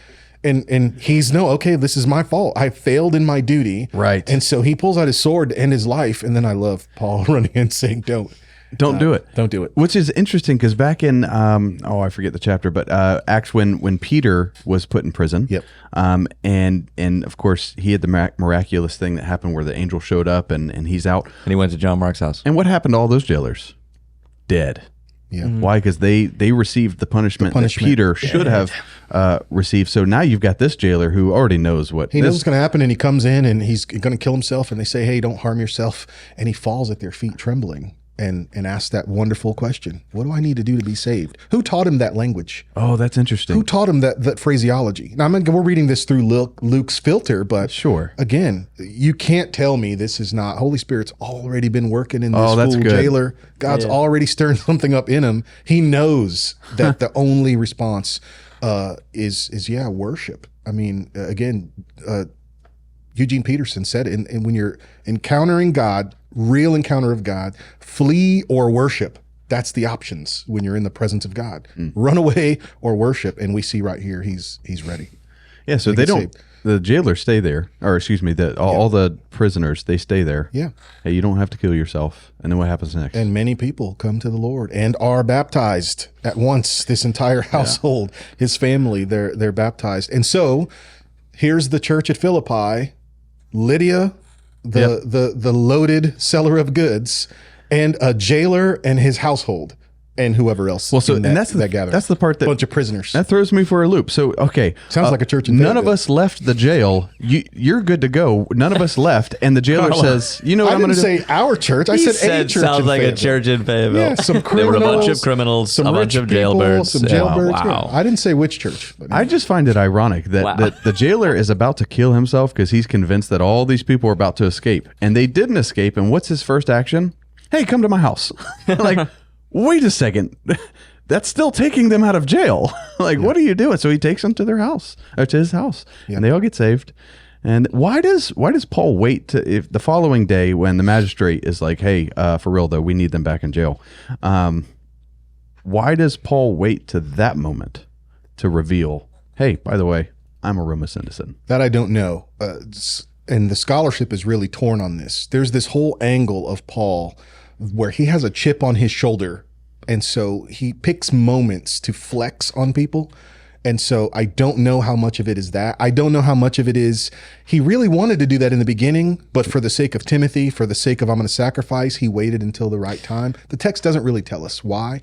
D: And he's okay, this is my fault. I failed in my duty.
A: Right.
D: And so he pulls out his sword to end his life. And then I love Paul running in saying, don't do it. Don't do it.
A: Which is interesting because back in, I forget the chapter, but Acts when Peter was put in prison.
D: Yep.
A: And of course he had the miraculous thing that happened where the angel showed up and he's out.
C: And he went to John Mark's house.
A: And what happened to all those jailers? Dead.
D: Yeah.
A: Why? Because they received the punishment that Peter should have received. So now you've got this jailer who already knows what
D: he knows what's going to happen, and he comes in and he's going to kill himself. And they say, "Hey, don't harm yourself." And he falls at their feet, trembling, and asks that wonderful question: "What do I need to do to be saved?" Who taught him that language?
A: Oh, that's interesting.
D: Who taught him that phraseology? Now, we're reading this through Luke's filter, but
A: sure.
D: Again, you can't tell me this is not Holy Spirit's already been working in this fool jailer. God's already stirring something up in him. He knows that the only response is worship. I mean, again, Eugene Peterson said it, and when you're encountering God, real encounter of God, flee or worship. That's the options when you're in the presence of God. Run away or worship, and we see right here he's ready.
A: Yeah, so they don't. The jailers stay there, or excuse me, all the prisoners, they stay there.
D: Yeah.
A: Hey, you don't have to kill yourself. And then what happens next?
D: And many people come to the Lord and are baptized at once. This entire household, his family, they're baptized. And so here's the church at Philippi, Lydia, the loaded seller of goods, and a jailer and his household. And whoever else.
A: Well, so
D: and
A: that's the part that
D: bunch of prisoners.
A: That throws me for a loop. So okay,
D: sounds like a church. In
A: none of us left the jail. You're good to go. None of us left, and the jailer says, "You know what I'm going to do?"
D: I didn't say our church. I said a church.
C: Sounds
D: in
C: like
D: Fayetteville.
C: a church in Fayetteville.
D: Yeah, some criminals.
C: There were a bunch of criminals,
D: some
C: a bunch
D: rich
C: of
D: people,
C: jailbirds.
D: some jailbirds.
C: Wow.
D: Yeah. I didn't say which church. But
A: I just find it ironic that the jailer is about to kill himself because he's convinced that all these people are about to escape, and they didn't escape. And what's his first action? Hey, come to my house. Like, wait a second. That's still taking them out of jail. Like, what are you doing? So he takes them to their house, or to his house, and they all get saved. And why does Paul wait to if the following day when the magistrate is like, hey, for real though, we need them back in jail? Why does Paul wait to that moment to reveal, hey, by the way, I'm a Roman citizen?
D: That I don't know. And the scholarship is really torn on this. There's this whole angle of Paul where he has a chip on his shoulder. And so he picks moments to flex on people. And so I don't know how much of it is that. I don't know how much of it is he really wanted to do that in the beginning, but for the sake of Timothy, for the sake of I'm going to sacrifice, he waited until the right time. The text doesn't really tell us why.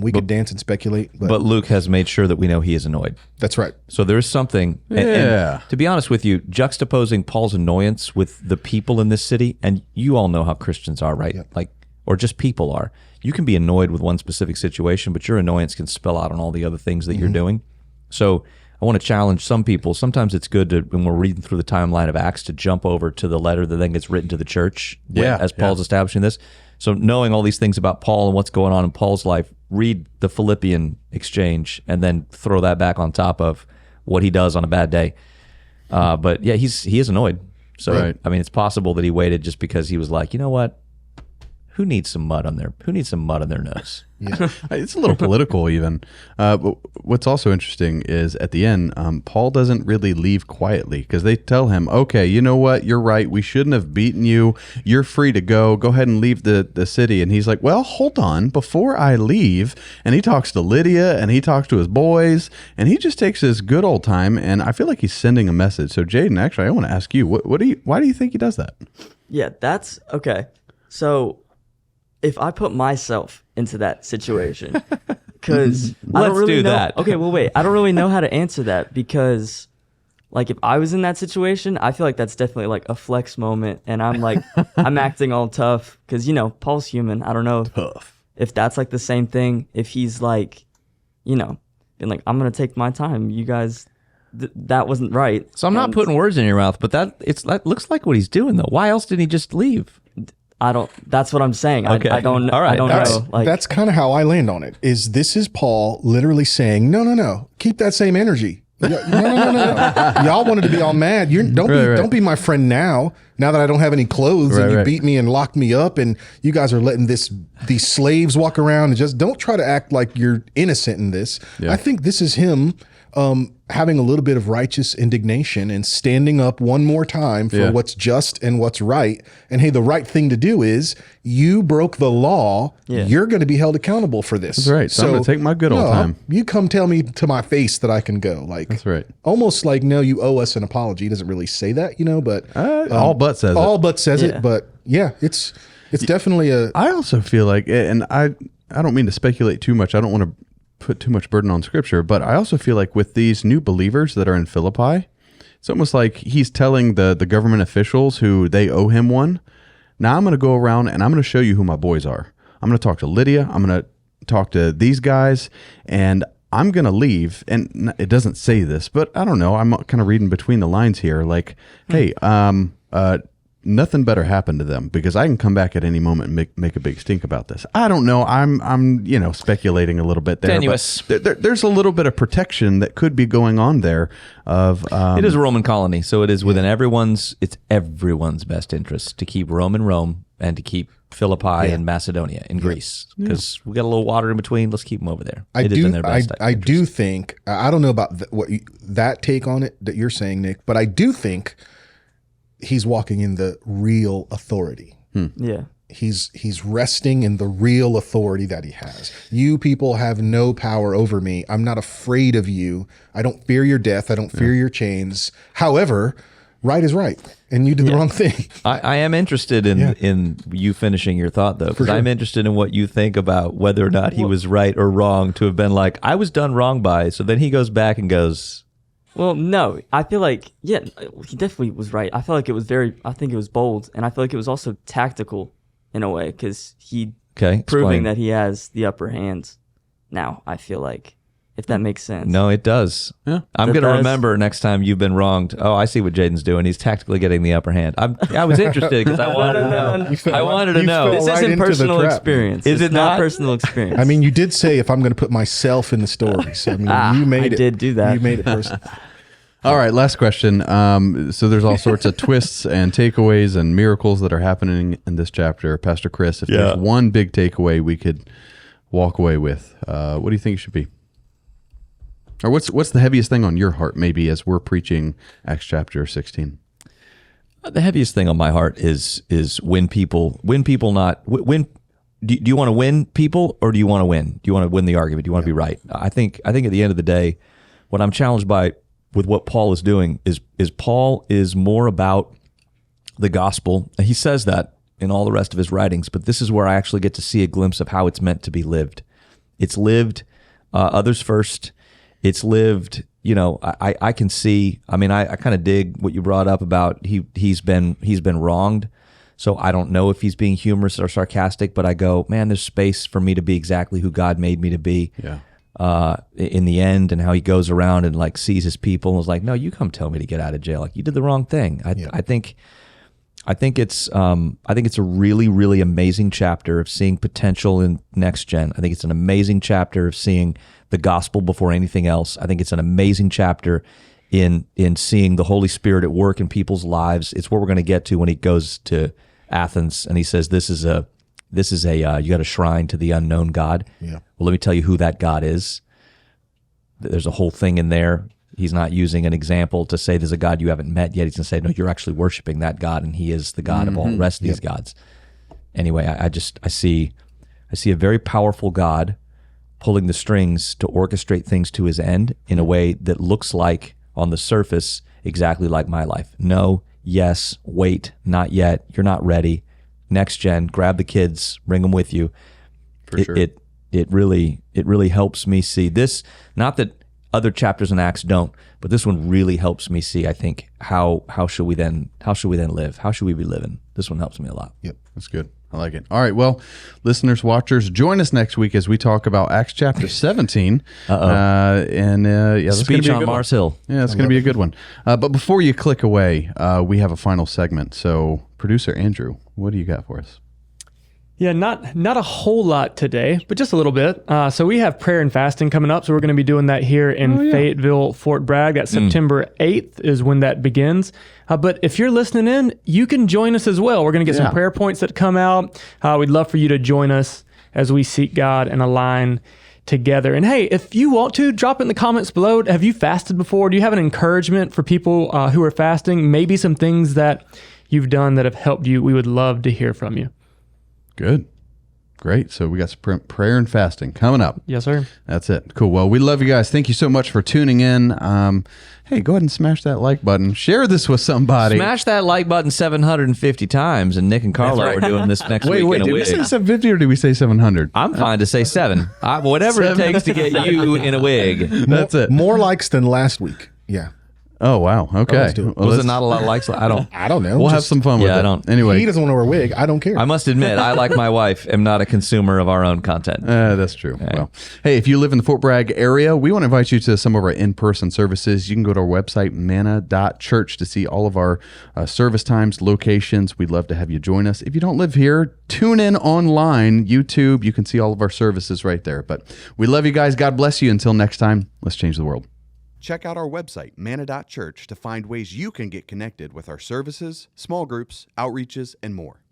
D: We could dance and speculate.
C: But Luke has made sure that we know he is annoyed.
D: That's right.
C: So there's something. And to be honest with you, juxtaposing Paul's annoyance with the people in this city, and you all know how Christians are, right?
D: Yep.
C: Like, or just people are. You can be annoyed with one specific situation, but your annoyance can spill out on all the other things that you're doing. So I want to challenge some people. Sometimes it's good to, when we're reading through the timeline of Acts, to jump over to the letter that then gets written to the church as Paul's establishing this. So knowing all these things about Paul and what's going on in Paul's life, read the Philippian exchange and then throw that back on top of what he does on a bad day. But yeah, he is annoyed. So I mean, it's possible that he waited just because he was like, you know what? Who needs some mud on their nose?
D: Yeah.
A: It's a little political even. But what's also interesting is at the end, Paul doesn't really leave quietly because they tell him, okay, you know what? You're right. We shouldn't have beaten you. You're free to go. Go ahead and leave the city. And he's like, well, hold on. Before I leave, and he talks to Lydia and he talks to his boys and he just takes his good old time. And I feel like he's sending a message. So Jaedon, actually, I want to ask you, why do you think he does that?
E: Yeah, that's okay. So if I put myself into that situation, because I don't really know.
C: That.
E: Okay, well, wait. I don't really know how to answer that because, like, if I was in that situation, I feel like that's definitely like a flex moment, and I'm like, I'm acting all tough because Paul's human. I don't know if that's like the same thing. If he's like, being like, I'm gonna take my time. You guys, that wasn't right.
C: So I'm not putting words in your mouth, but that looks like what he's doing though. Why else didn't he just leave?
E: That's what I'm saying.
C: Okay.
E: I don't
C: All right.
E: I don't know. Like,
D: that's kind of how I land on it. This is Paul literally saying, no, keep that same energy. No. Y'all wanted to be all mad. Don't be my friend now that I don't have any clothes and you beat me and locked me up and you guys are letting these slaves walk around and just don't try to act like you're innocent in this. Yeah. I think this is him having a little bit of righteous indignation and standing up one more time for what's just and what's right. And hey, the right thing to do is you broke the law. Yeah. You're going to be held accountable for this.
A: That's right. So I'm going to take my good old time.
D: You come tell me to my face that I can go. Like,
A: that's right.
D: Almost like, no, you owe us an apology. He doesn't really say that, but
A: all but says
D: it. But yeah, it's definitely
A: I also feel like, and I don't mean to speculate too much. I don't want to put too much burden on scripture, but I also feel like with these new believers that are in Philippi, it's almost like he's telling the government officials who they owe him one. Now I'm going to go around and I'm going to show you who my boys are. I'm going to talk to Lydia. I'm going to talk to these guys and I'm going to leave. And it doesn't say this, but I don't know. I'm kind of reading between the lines here. Like, hey, nothing better happened to them because I can come back at any moment and make a big stink about this. I don't know. I'm speculating a little bit there.
C: Tenuous.
A: There's a little bit of protection that could be going on there.
C: It is a Roman colony, so it is within everyone's best interest to keep Rome in Rome and to keep Philippi and Macedonia in Greece because we got a little water in between. Let's keep them over there.
D: I do think I don't know about that take on it that you're saying, Nick, but I do think he's walking in the real authority.
E: Yeah.
D: He's resting in the real authority that he has. You people have no power over me. I'm not afraid of you. I don't fear your death. I don't fear your chains. However, right is right. And you did the wrong thing.
C: I am interested in you finishing your thought though, because I'm interested in what you think about whether or not he was right or wrong to have been like, I was done wrong by. So then he goes back and goes,
E: well, no, I feel like, he definitely was right. I feel like I think it was bold, and I feel like it was also tactical in a way, because proving that he has the upper hand now, I feel like, if that makes sense.
C: No, it does. Yeah. I'm going to remember next time you've been wronged. Oh, I see what Jaden's doing. He's tactically getting the upper hand. I was interested because I wanted to know. I wanted to know.
E: This isn't personal experience.
C: Is it not
E: personal experience?
D: I mean, you did say if I'm going to put myself in the story. So, I mean,
E: I did do that.
D: You made it personal.
A: All right, last question. So there's all sorts of twists and takeaways and miracles that are happening in this chapter. Pastor Chris, if there's one big takeaway we could walk away with, what do you think it should be? Or what's the heaviest thing on your heart, maybe, as we're preaching Acts chapter 16?
C: The heaviest thing on my heart is when people not win. Do you want to win people, or do you want to win? Do you want to win the argument? Do you want to be right? I think at the end of the day, what I'm challenged by with what Paul is doing is Paul is more about the gospel. He says that in all the rest of his writings, but this is where I actually get to see a glimpse of how it's meant to be lived. It's lived others first. It's lived, I can see, I kind of dig what you brought up about he's been wronged. So I don't know if he's being humorous or sarcastic, but I go, man, there's space for me to be exactly who God made me to be.
A: Yeah.
C: In the end, and how he goes around and like sees his people and was like, no, you come tell me to get out of jail. Like, you did the wrong thing. I think it's a really, really amazing chapter of seeing potential in next gen. I think it's an amazing chapter of seeing the gospel before anything else. I think it's an amazing chapter in seeing the Holy Spirit at work in people's lives. It's where we're going to get to when he goes to Athens and he says, this is a you got a shrine to the unknown God.
D: Yeah.
C: Well, let me tell you who that God is. There's a whole thing in there. He's not using an example to say there's a God you haven't met yet. He's going to say, no, you're actually worshiping that God, and he is the God of all the rest of these gods. Anyway, I see a very powerful God pulling the strings to orchestrate things to his end in a way that looks like, on the surface, exactly like my life. No, yes, wait, not yet, you're not ready. Next gen, grab the kids, bring them with you.
A: For sure.
C: It really helps me see this. Not that other chapters in Acts don't, but this one really helps me see, I think, how should we then live? How should we be living? This one helps me a lot.
A: Yep, that's good. I like it. All right, well, listeners, watchers, join us next week as we talk about Acts chapter 17.
C: Speech on Mars Hill.
A: Yeah, it's going to be a good one. But before you click away, we have a final segment. So, producer Andrew, what do you got for us?
F: Yeah, not a whole lot today, but just a little bit. So we have prayer and fasting coming up. So we're going to be doing that here in Fayetteville, Fort Bragg. That September 8th is when that begins. But if you're listening in, you can join us as well. We're going to get some prayer points that come out. We'd love for you to join us as we seek God and align together. And hey, if you want to, drop it in the comments below. Have you fasted before? Do you have an encouragement for people who are fasting? Maybe some things that you've done that have helped you. We would love to hear from you.
A: Good. Great. So we got some prayer and fasting coming up.
F: Yes, sir.
A: That's it. Cool. Well, we love you guys. Thank you so much for tuning in. Hey, go ahead and smash that like button. Share this with somebody.
C: Smash that like button 750 times, and Nick and Carlo are doing this next week.
A: Wait, did we say 750 or did we say 700?
C: I'm fine to say 7. Whatever it takes to get you in a wig.
A: That's it.
D: More likes than last week. Yeah.
A: Oh, wow. Okay.
D: let's do it.
A: Well,
C: Was it not a lot of likes? I don't
D: know.
A: We'll have some fun with it.
C: I don't.
A: Anyway.
D: He doesn't want to wear a wig. I don't care.
C: I must admit, I, like my wife, am not a consumer of our own content.
A: That's true. Right. Well, hey, if you live in the Fort Bragg area, we want to invite you to some of our in-person services. You can go to our website, manna.church, to see all of our service times, locations. We'd love to have you join us. If you don't live here, tune in online, YouTube. You can see all of our services right there. But we love you guys. God bless you. Until next time, let's change the world. Check out our website, manna.church, to find ways you can get connected with our services, small groups, outreaches, and more.